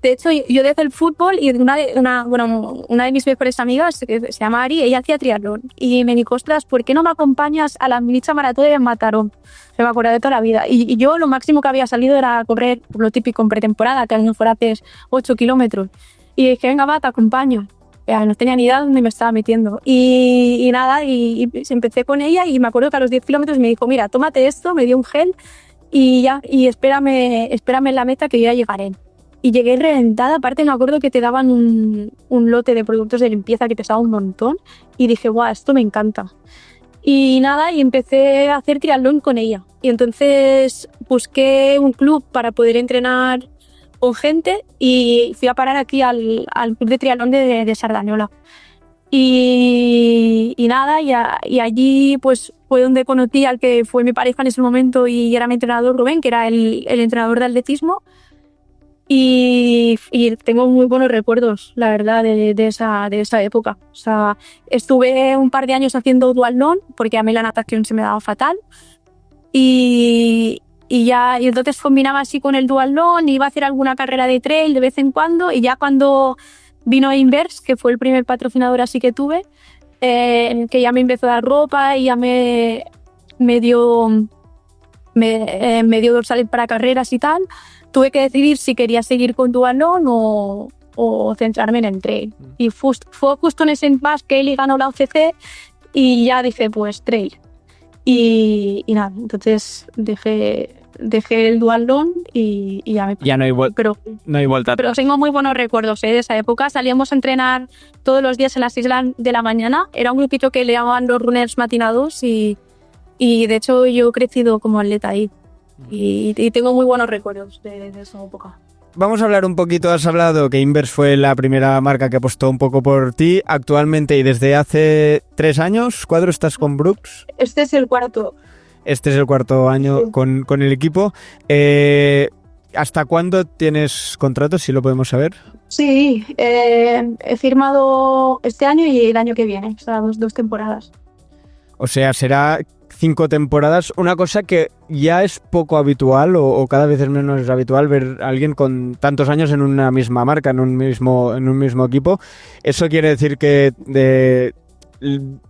de hecho, yo desde el fútbol y una de mis mejores amigas, que se llama Ari, ella hacía triatlón. Y me dijo, ostras, ¿por qué no me acompañas a la Minicha Maratón de Mataró? Se me acuerda de toda la vida. Y yo lo máximo que había salido era correr lo típico en pretemporada, que a lo mejor haces 8 kilómetros. Y dije, venga, va, te acompaño. No tenía ni idea de dónde me estaba metiendo. Y nada, y empecé con ella y me acuerdo que a los 10 kilómetros me dijo, mira, tómate esto, me dio un gel y ya, y espérame en la meta que yo ya llegaré. Y llegué reventada, aparte me acuerdo que te daban un lote de productos de limpieza que pesaba un montón y dije, guau, esto me encanta. Y nada, y empecé a hacer triatlón con ella. Y entonces busqué un club para poder entrenar con gente y fui a parar aquí al club de triatlón de Sardañola. Y nada, y allí pues fue donde conocí al que fue mi pareja en ese momento y era mi entrenador Rubén, que era el entrenador de atletismo. Y tengo muy buenos recuerdos, la verdad, de esa época. O sea, estuve un par de años haciendo duatlón porque a mí la natación se me daba fatal. Y entonces combinaba así con el duatlón, iba a hacer alguna carrera de trail de vez en cuando y ya cuando vino Inverse, que fue el primer patrocinador así que tuve, que ya me empezó a dar ropa y ya me dio dorsal para carreras y tal, tuve que decidir si quería seguir con duatlón o centrarme en el trail. Y fue justo en ese impasse que Eli ganó la UCC y ya dije, pues trail. Y nada, entonces dejé el duatlón y ya me... Ya no hay vuelta. Pero tengo muy buenos recuerdos de esa época. Salíamos a entrenar todos los días a las 6 de la mañana. Era un grupito que le llamaban los runners matinados y de hecho yo he crecido como atleta ahí. Y tengo muy buenos recuerdos de esa época. Vamos a hablar un poquito, has hablado que Inverse fue la primera marca que apostó un poco por ti. Actualmente y desde hace 3 años, ¿4 estás con Brooks? Este es el cuarto. Este es el 4º año sí. con el equipo. ¿Hasta cuándo tienes contrato, si lo podemos saber? Sí, he firmado este año y el año que viene, o sea, 2 temporadas. O sea, será 5 temporadas, una cosa que ya es poco habitual o cada vez es menos habitual ver a alguien con tantos años en una misma marca, en un mismo equipo. Eso quiere decir que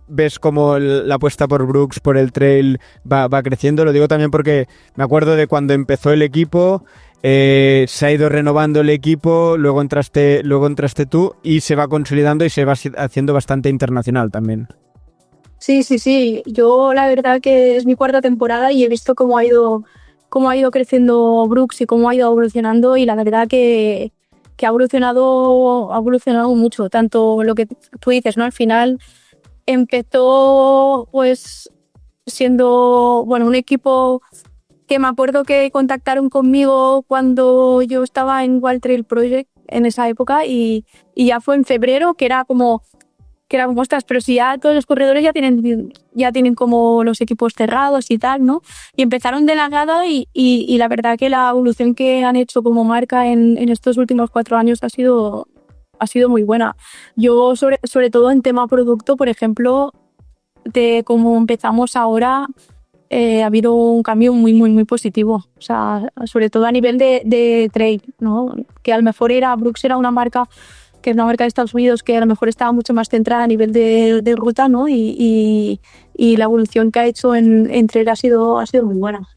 ves como la apuesta por Brooks, por el trail va creciendo. Lo digo también porque me acuerdo de cuando empezó el equipo, se ha ido renovando el equipo, luego entraste tú y se va consolidando y se va haciendo bastante internacional también. Sí. Yo la verdad que es mi 4ª temporada y he visto cómo ha ido creciendo Brooks y cómo ha ido evolucionando y la verdad que ha evolucionado mucho. Tanto lo que tú dices, ¿no? Al final empezó pues siendo un equipo que me acuerdo que contactaron conmigo cuando yo estaba en Wild Trail Project en esa época y ya fue en febrero que era como ostras, pero si ya todos los corredores ya tienen como los equipos cerrados y tal, ¿no? Y empezaron de la nada y la verdad que la evolución que han hecho como marca en estos últimos 4 años ha sido muy buena. Yo sobre todo en tema producto, por ejemplo, de cómo empezamos ahora, ha habido un cambio muy, muy, muy positivo. O sea, sobre todo a nivel de trail, ¿no? Que a lo mejor Brooks era una marca que es una marca de Estados Unidos que a lo mejor estaba mucho más centrada a nivel de ruta, ¿no? Y la evolución que ha hecho en trail ha sido muy buena.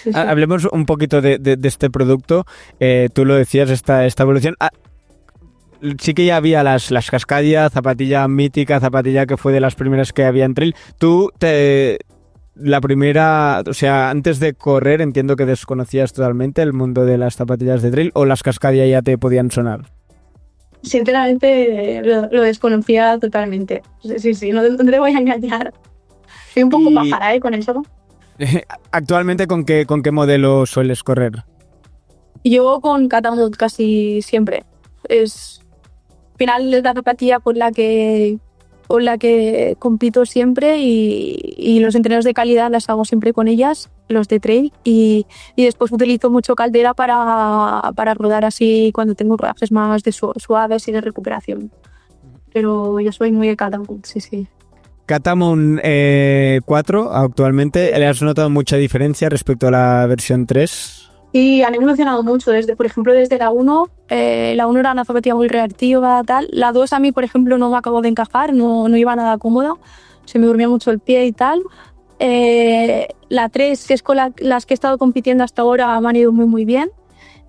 Sí. Hablemos un poquito de este producto. Tú lo decías, esta evolución. Sí que ya había las Cascadia, zapatilla mítica, zapatilla que fue de las primeras que había en trail. La primera, o sea, antes de correr, entiendo que desconocías totalmente el mundo de las zapatillas de trail, o las Cascadia ya te podían sonar. Sinceramente lo desconocía totalmente. Sí, no te voy a engañar. Soy un poco pájara con eso. Actualmente, ¿con qué modelo sueles correr? Yo con Catamount casi siempre. Al final es la zapatilla con la que compito siempre y los entrenos de calidad las hago siempre con ellas, los de trail, y después utilizo mucho Caldera para rodar así cuando tengo rodajes más suaves y de recuperación. Pero yo soy muy de Catamount, sí. Catamount 4 actualmente, ¿le has notado mucha diferencia respecto a la versión 3? Y han evolucionado mucho, por ejemplo, desde la 1. La 1 era una zapatilla muy reactiva, tal. La 2 a mí, por ejemplo, no me acabó de encajar, no iba nada cómoda. Se me dormía mucho el pie y tal. La 3, que es con las que he estado compitiendo hasta ahora, me han ido muy, muy bien.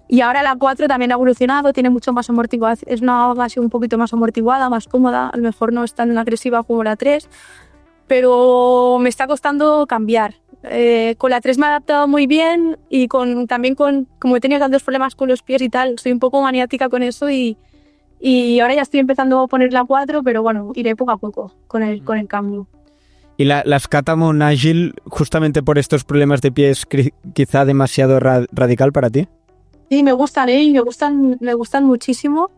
Y ahora la 4 también ha evolucionado, tiene mucho más amortiguación. Es una base un poquito más amortiguada, más cómoda. A lo mejor no es tan agresiva como la 3, pero me está costando cambiar. Con la 3 me he adaptado muy bien y también como he tenido tantos problemas con los pies y tal, soy un poco maniática con eso y ahora ya estoy empezando a poner la 4, pero bueno, iré poco a poco con el cambio. ¿Y las Catamount Agile, justamente por estos problemas de pies, quizá demasiado radical para ti? Sí, me gustan, me gustan muchísimo,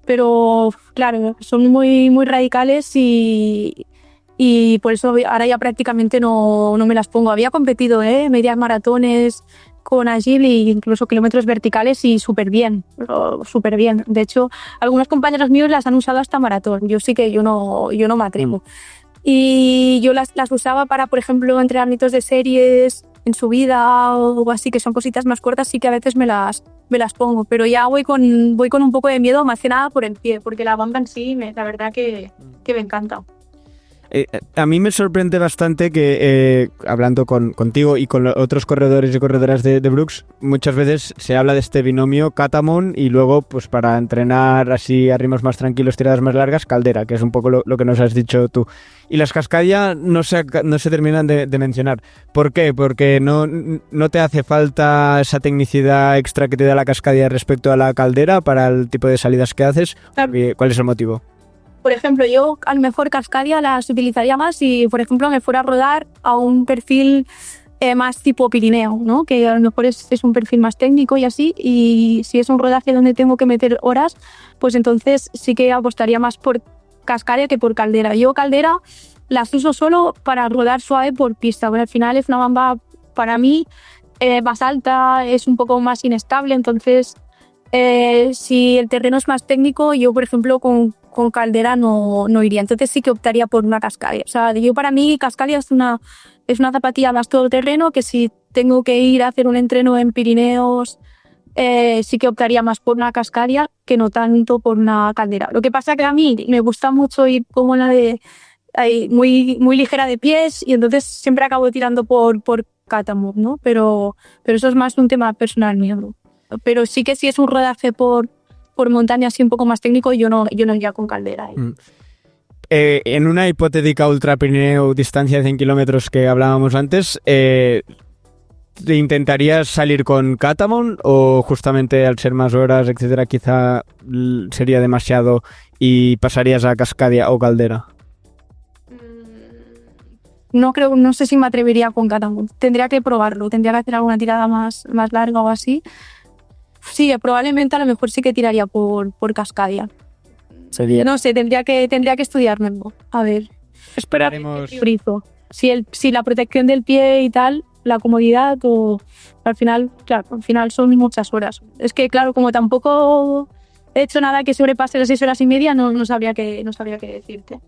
pero claro, son muy, muy radicales y por eso ahora ya prácticamente no me las pongo. Había competido medias maratones con Agile e incluso kilómetros verticales y súper bien. De hecho, algunos compañeros míos las han usado hasta maratón. Yo sí que yo no me atrevo. Y yo las usaba para, por ejemplo, entrenamientos de series en subida o así, que son cositas más cortas, sí que a veces me las pongo, pero ya voy con un poco de miedo, más que nada por el pie, porque la bamba en sí, la verdad que me encanta. A mí me sorprende bastante que, hablando contigo y con otros corredores y corredoras de Brooks, muchas veces se habla de este binomio Catamount y luego, pues para entrenar así a ritmos más tranquilos, tiradas más largas, Caldera, que es un poco lo que nos has dicho tú. Y las Cascadia no se terminan de mencionar. ¿Por qué? Porque no te hace falta esa tecnicidad extra que te da la Cascadia respecto a la Caldera para el tipo de salidas que haces. ¿Cuál es el motivo? Por ejemplo, yo a lo mejor Cascadia las utilizaría más si, por ejemplo, me fuera a rodar a un perfil más tipo Pirineo, ¿no? Que a lo mejor es un perfil más técnico y así, y si es un rodaje donde tengo que meter horas, pues entonces sí que apostaría más por Cascadia que por Caldera. Yo Caldera las uso solo para rodar suave por pista, porque al final es una bamba para mí más alta, es un poco más inestable, entonces si el terreno es más técnico, yo por ejemplo con Caldera no iría, entonces sí que optaría por una Cascadia. O sea, yo para mí Cascadia es una zapatilla más todoterreno, que si tengo que ir a hacer un entreno en Pirineos, sí que optaría más por una Cascadia que no tanto por una Caldera. Lo que pasa es que a mí me gusta mucho ir como la de muy, muy ligera de pies y entonces siempre acabo tirando por Catamount, ¿no? Pero eso es más un tema personal mío, ¿no? Pero sí que si es un rodaje por montaña así un poco más técnico, yo no iría con Caldera. En una hipotética Ultra Pirineo distancia de 100 kilómetros que hablábamos antes, ¿te intentarías salir con Catamount o justamente al ser más horas, etcétera, quizá sería demasiado y pasarías a Cascadia o Caldera? No sé si me atrevería con Catamount. Tendría que probarlo, tendría que hacer alguna tirada más larga o así. Sí, probablemente a lo mejor sí que tiraría por Cascadia. No sé, tendría que estudiármelo. A ver. Esperaremos. Si la protección del pie y tal, la comodidad o al final son muchas horas. Es que claro, como tampoco he hecho nada que sobrepase las 6 horas y media, no sabría qué decirte.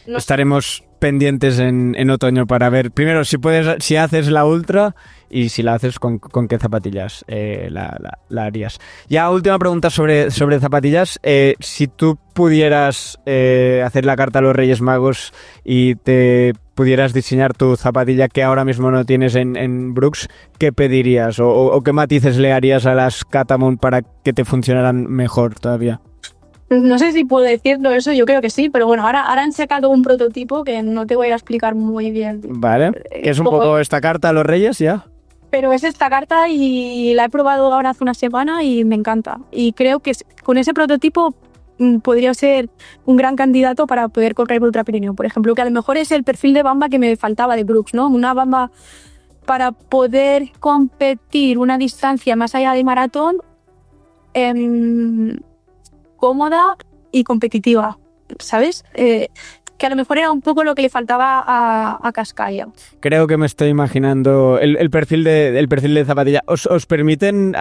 Estaremos pendientes en otoño para ver primero si haces la ultra y si la haces, ¿con qué zapatillas la harías? Ya, última pregunta sobre zapatillas. Si tú pudieras hacer la carta a los Reyes Magos y te pudieras diseñar tu zapatilla que ahora mismo no tienes en Brooks, ¿qué pedirías? ¿O qué matices le harías a las Catamount para que te funcionaran mejor todavía? No sé si puedo decirlo eso, yo creo que sí, pero bueno, ahora han sacado un prototipo que no te voy a explicar muy bien. Vale, que es un poco esta carta a los Reyes, ¿ya? Pero es esta carta y la he probado ahora hace una semana y me encanta. Y creo que con ese prototipo podría ser un gran candidato para poder correr Ultra Pirineo, por ejemplo, que a lo mejor es el perfil de bamba que me faltaba de Brooks, ¿no? Una bamba para poder competir una distancia más allá de maratón, cómoda y competitiva, ¿sabes? Que a lo mejor era un poco lo que le faltaba a Cascaya. Creo que me estoy imaginando el perfil de zapatilla. Os permiten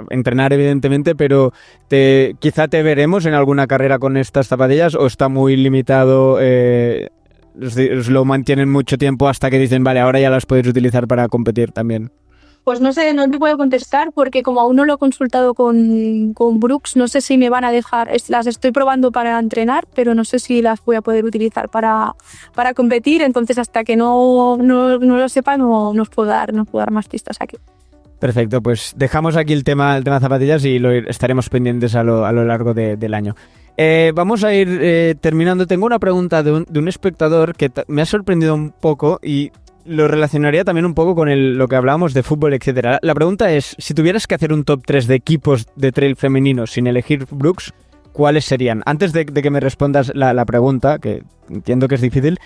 entrenar, evidentemente, pero quizá te veremos en alguna carrera con estas zapatillas, o está muy limitado, os lo mantienen mucho tiempo hasta que dicen, vale, ahora ya las podéis utilizar para competir también. Pues no sé, no te puedo contestar porque como aún no lo he consultado con Brooks, no sé si me van a dejar, las estoy probando para entrenar, pero no sé si las voy a poder utilizar para competir, entonces hasta que no lo sepa no os puedo dar más pistas aquí. Perfecto, pues dejamos aquí el tema zapatillas y estaremos pendientes a lo largo del año. Vamos a ir terminando. Tengo una pregunta de un espectador que me ha sorprendido un poco y lo relacionaría también un poco con lo que hablábamos de fútbol, etcétera. La pregunta es, si tuvieras que hacer un top 3 de equipos de trail femenino sin elegir Brooks, ¿cuáles serían? Antes de que me respondas la pregunta, que entiendo que es difícil,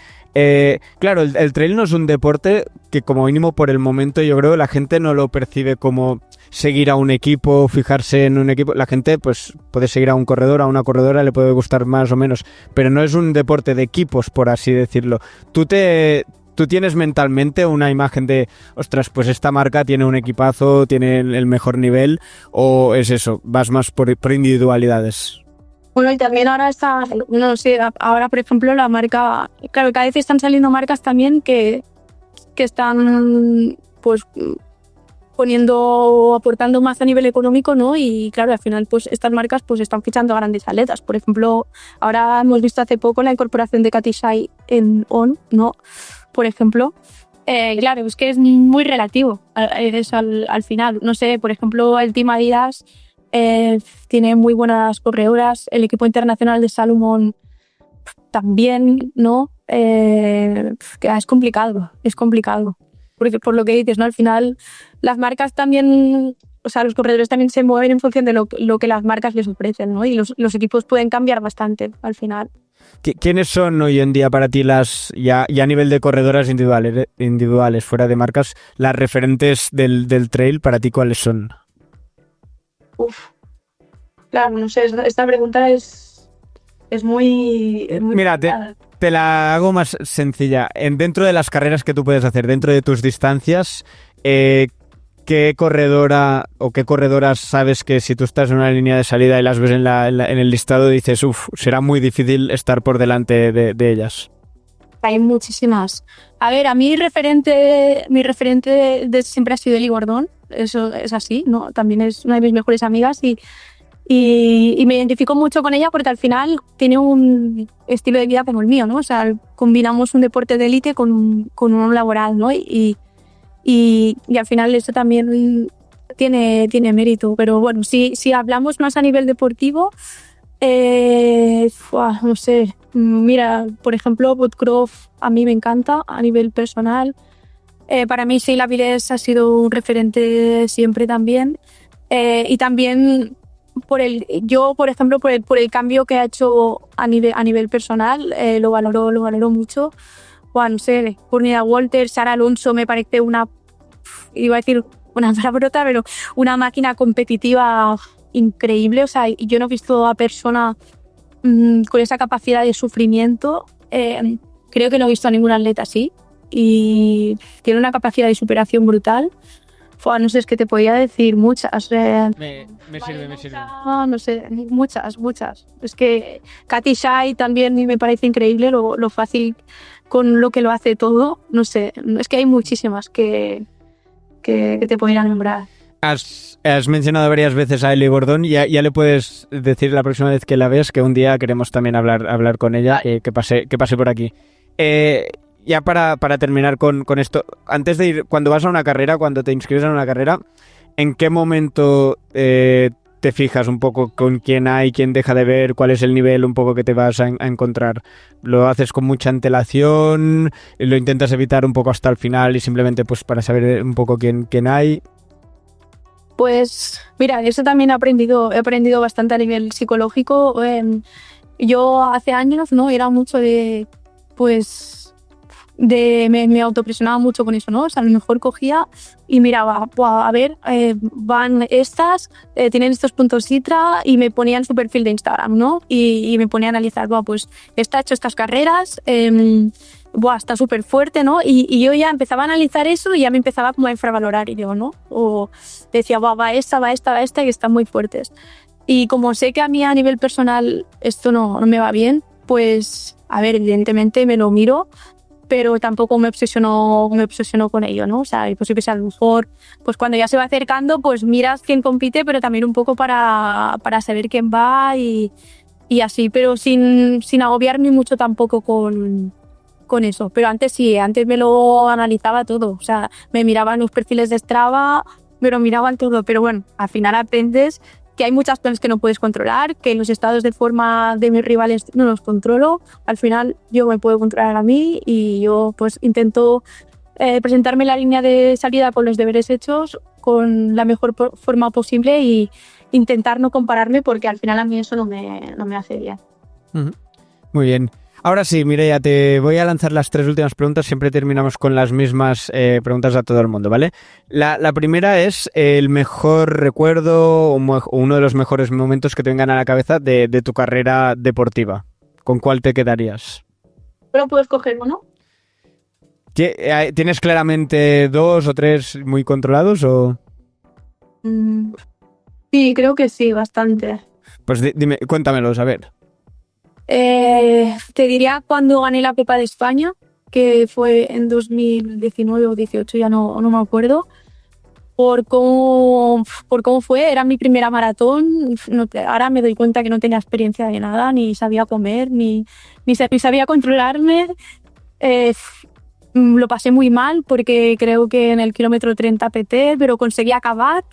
claro, el trail no es un deporte que como mínimo por el momento yo creo la gente no lo percibe como seguir a un equipo, fijarse en un equipo. La gente pues puede seguir a un corredor, a una corredora, le puede gustar más o menos, pero no es un deporte de equipos, por así decirlo. ¿Tú tienes mentalmente una imagen de, ostras, pues esta marca tiene un equipazo, tiene el mejor nivel, o es eso, vas más por individualidades? Bueno, y también ahora no sé, ahora por ejemplo la marca, claro, cada vez están saliendo marcas también que están pues aportando más a nivel económico, ¿no? Y claro, al final pues estas marcas pues están fichando a grandes atletas. Por ejemplo, ahora hemos visto hace poco la incorporación de Katy Schei en On, ¿no? Por ejemplo, claro, es que es muy relativo al final. No sé, por ejemplo, el Team Adidas tiene muy buenas corredoras, el equipo internacional de Salomon también, ¿no? Es complicado. Porque por lo que dices, ¿no? Al final las marcas también, o sea, los corredores también se mueven en función de lo que las marcas les ofrecen, ¿no? Y los equipos pueden cambiar bastante al final. ¿Quiénes son hoy en día para ti ya a nivel de corredoras individuales, fuera de marcas, las referentes del trail? ¿Para ti cuáles son? Claro, no sé, esta pregunta es muy Mira, te la hago más sencilla. Dentro de las carreras que tú puedes hacer, dentro de tus distancias, ¿qué corredora o qué corredoras sabes que si tú estás en una línea de salida y las ves en el listado dices, será muy difícil estar por delante de ellas? Hay muchísimas. A ver, a mí mi referente de siempre ha sido Eli Gordon, eso es así, ¿no? También es una de mis mejores amigas y me identifico mucho con ella porque al final tiene un estilo de vida como el mío, ¿no? O sea, combinamos un deporte de élite con uno laboral, ¿no? Y al final eso también tiene mérito. Pero bueno, si hablamos más a nivel deportivo, no sé. Mira, por ejemplo, Woodcroft a mí me encanta a nivel personal. Para mí Sheila Vires ha sido un referente siempre también. Y también por ejemplo, por el cambio que ha hecho a nivel personal, lo valoro mucho. Bueno, no sé, Courtney Walters, Sara Alonso me parece iba a decir una palabrota, pero una máquina competitiva increíble. O sea, yo no he visto a persona con esa capacidad de sufrimiento. Creo que no he visto a ningún atleta así. Y tiene una capacidad de superación brutal. No sé, es que te podía decir muchas. Me sirve. No sé, muchas. Es que Katy Schei también me parece increíble lo fácil con lo que lo hace todo. No sé, es que hay muchísimas que que te pudiera nombrar. Has mencionado varias veces a Ellie Gordon, ya le puedes decir la próxima vez que la ves que un día queremos también hablar con ella, que pase por aquí. Ya para terminar con esto, antes de ir, cuando vas a una carrera, cuando te inscribes en una carrera, ¿en qué momento te fijas un poco con quién hay, quién deja de ver, cuál es el nivel un poco que te vas a encontrar? ¿Lo haces con mucha antelación? ¿Lo intentas evitar un poco hasta el final y simplemente pues para saber un poco quién hay? Pues mira, eso también he aprendido bastante a nivel psicológico. Yo hace años, ¿no? Era mucho me autopresionaba mucho con eso, ¿no? O sea, a lo mejor cogía y miraba, a ver, van estas, tienen estos puntos Citra, y me ponía en su perfil de Instagram, ¿no? Y me ponía a analizar, pues esta ha hecho estas carreras, está súper fuerte, ¿no? Y yo ya empezaba a analizar eso y ya me empezaba como a infravalorar, y yo, ¿no? O decía, va esta, y están muy fuertes. Y como sé que a mí a nivel personal esto no me va bien, pues, a ver, evidentemente me lo miro, pero tampoco me obsesiono con ello, ¿no? O sea, pues yo que sé, a lo mejor, pues cuando ya se va acercando, pues miras quién compite, pero también un poco para saber quién va y así, pero sin agobiarme mucho tampoco con eso. Pero antes sí, antes me lo analizaba todo, o sea, me miraban los perfiles de Strava, me lo miraban todo, pero bueno, al final aprendes que hay muchas cosas que no puedes controlar, que los estados de forma de mis rivales no los controlo. Al final yo me puedo controlar a mí y yo pues intento presentarme en la línea de salida con los deberes hechos con la mejor forma posible y intentar no compararme, porque al final a mí eso no me hace bien. Muy bien. Ahora sí, Mireia, te voy a lanzar las 3 últimas preguntas. Siempre terminamos con las mismas preguntas a todo el mundo, ¿vale? La primera es el mejor recuerdo o uno de los mejores momentos que te vengan a la cabeza de tu carrera deportiva. ¿Con cuál te quedarías? Pero puedes coger uno. ¿Tienes claramente 2 o 3 muy controlados o...? Sí, creo que sí, bastante. Pues dime, cuéntamelos, a ver. Te diría cuando gané la Pepa de España, que fue en 2019 o 18, ya no me acuerdo, por cómo fue. Era mi primera maratón. Ahora me doy cuenta que no tenía experiencia de nada, ni sabía comer, ni sabía controlarme. Lo pasé muy mal porque creo que en el kilómetro 30 peté, pero conseguí acabar.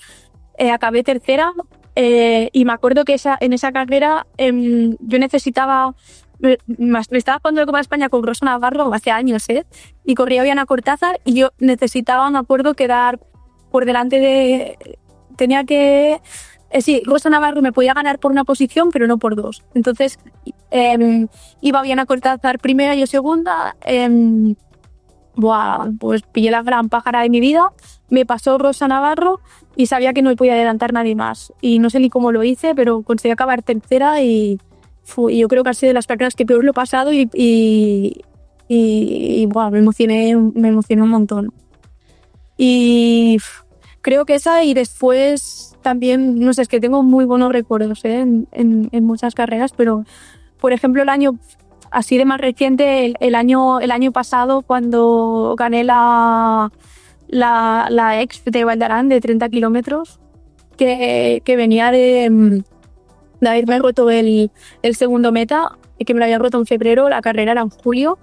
Acabé tercera. Y me acuerdo que en esa carrera yo necesitaba... Me estaba jugando la Copa de España con Rosa Navarro hace años, y corría bien a Cortázar, y yo necesitaba, me acuerdo, quedar por delante tenía que... sí, Rosa Navarro me podía ganar por una posición, pero no por 2. Entonces iba bien a Cortázar primera y yo segunda. Pues pillé la gran pájara de mi vida, me pasó Rosa Navarro y sabía que no me podía adelantar nadie más. Y no sé ni cómo lo hice, pero conseguí acabar tercera y yo creo que ha sido de las carreras que peor lo he pasado y me emocioné un montón. Y creo que esa, y después también, no sé, es que tengo muy buenos recuerdos en muchas carreras, pero por ejemplo el año... Así de más reciente, el año pasado, cuando gané la X de Valdarán de 30 kilómetros, que venía de haberme roto el segundo meta, y que me lo había roto en febrero. La carrera era en julio.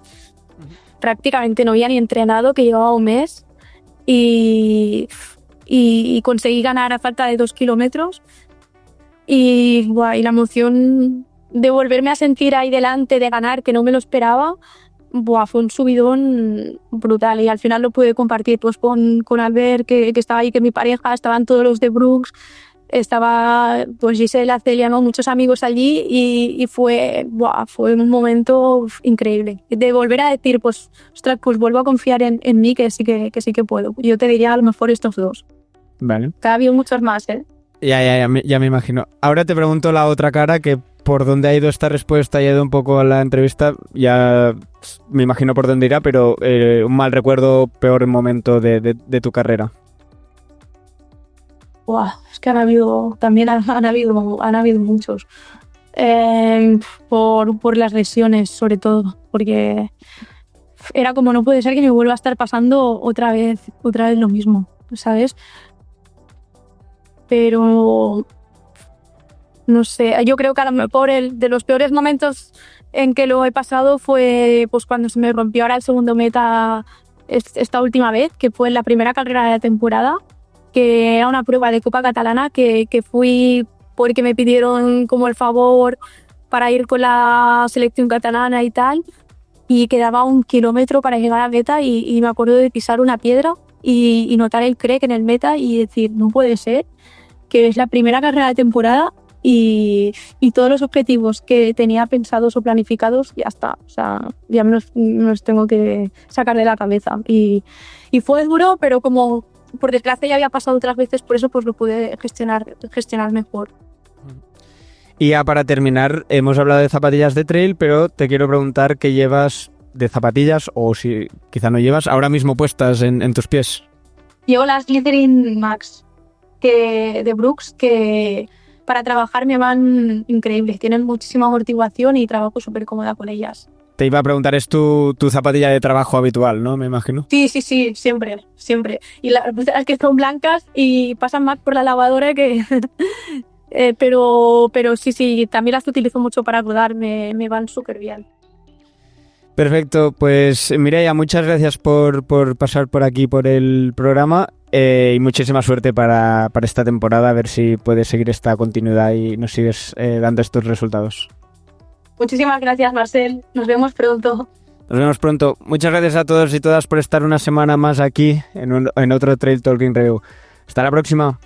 Prácticamente no había ni entrenado, que llevaba un mes, y conseguí ganar a falta de 2 kilómetros. Y la emoción de volverme a sentir ahí delante, de ganar, que no me lo esperaba, fue un subidón brutal. Y al final lo pude compartir pues con Albert, que estaba ahí, que mi pareja, estaban todos los de Brooks, estaba pues Gisela, Celia, ¿no? Muchos amigos allí, y fue un momento increíble. De volver a decir, pues, ostras, pues vuelvo a confiar en mí, que sí que puedo. Yo te diría a lo mejor estos 2. Vale. Ha habido muchos más, Ya me imagino. Ahora te pregunto la otra cara, que por dónde ha ido esta respuesta y ha ido un poco a la entrevista, ya me imagino por dónde irá, pero un mal recuerdo, peor momento de tu carrera. Es que han habido muchos. Por las lesiones, sobre todo, porque era como, no puede ser que me vuelva a estar pasando otra vez lo mismo. ¿sabes? Pero no sé, yo creo que a lo mejor de los peores momentos en que lo he pasado fue pues cuando se me rompió ahora el segundo meta esta última vez, que fue en la primera carrera de la temporada, que era una prueba de Copa Catalana que fui porque me pidieron como el favor para ir con la selección catalana y tal, y quedaba 1 kilómetro para llegar a meta y me acuerdo de pisar una piedra y notar el crack en el meta y decir, no puede ser, que es la primera carrera de temporada y todos los objetivos que tenía pensados o planificados ya está, o sea, ya me los tengo que sacar de la cabeza. Y fue duro, pero como por desgracia ya había pasado otras veces, por eso pues lo pude gestionar mejor. Y ya para terminar, hemos hablado de zapatillas de trail, pero te quiero preguntar qué llevas de zapatillas, o si quizá no llevas, ahora mismo puestas en tus pies. Llevo las Glycerin Max de Brooks, que para trabajar me van increíbles. Tienen muchísima amortiguación y trabajo súper cómoda con ellas. Te iba a preguntar, es tu zapatilla de trabajo habitual, ¿no? Me imagino. Sí, siempre. Y las que son blancas y pasan más por la lavadora que... pero sí, también las utilizo mucho para rodar, me van súper bien. Perfecto, pues Mireia, muchas gracias por pasar por aquí por el programa y muchísima suerte para esta temporada, a ver si puedes seguir esta continuidad y nos sigues dando estos resultados. Muchísimas gracias, Marcel, nos vemos pronto. Nos vemos pronto. Muchas gracias a todos y todas por estar una semana más aquí en otro Trail Talking Review. Hasta la próxima.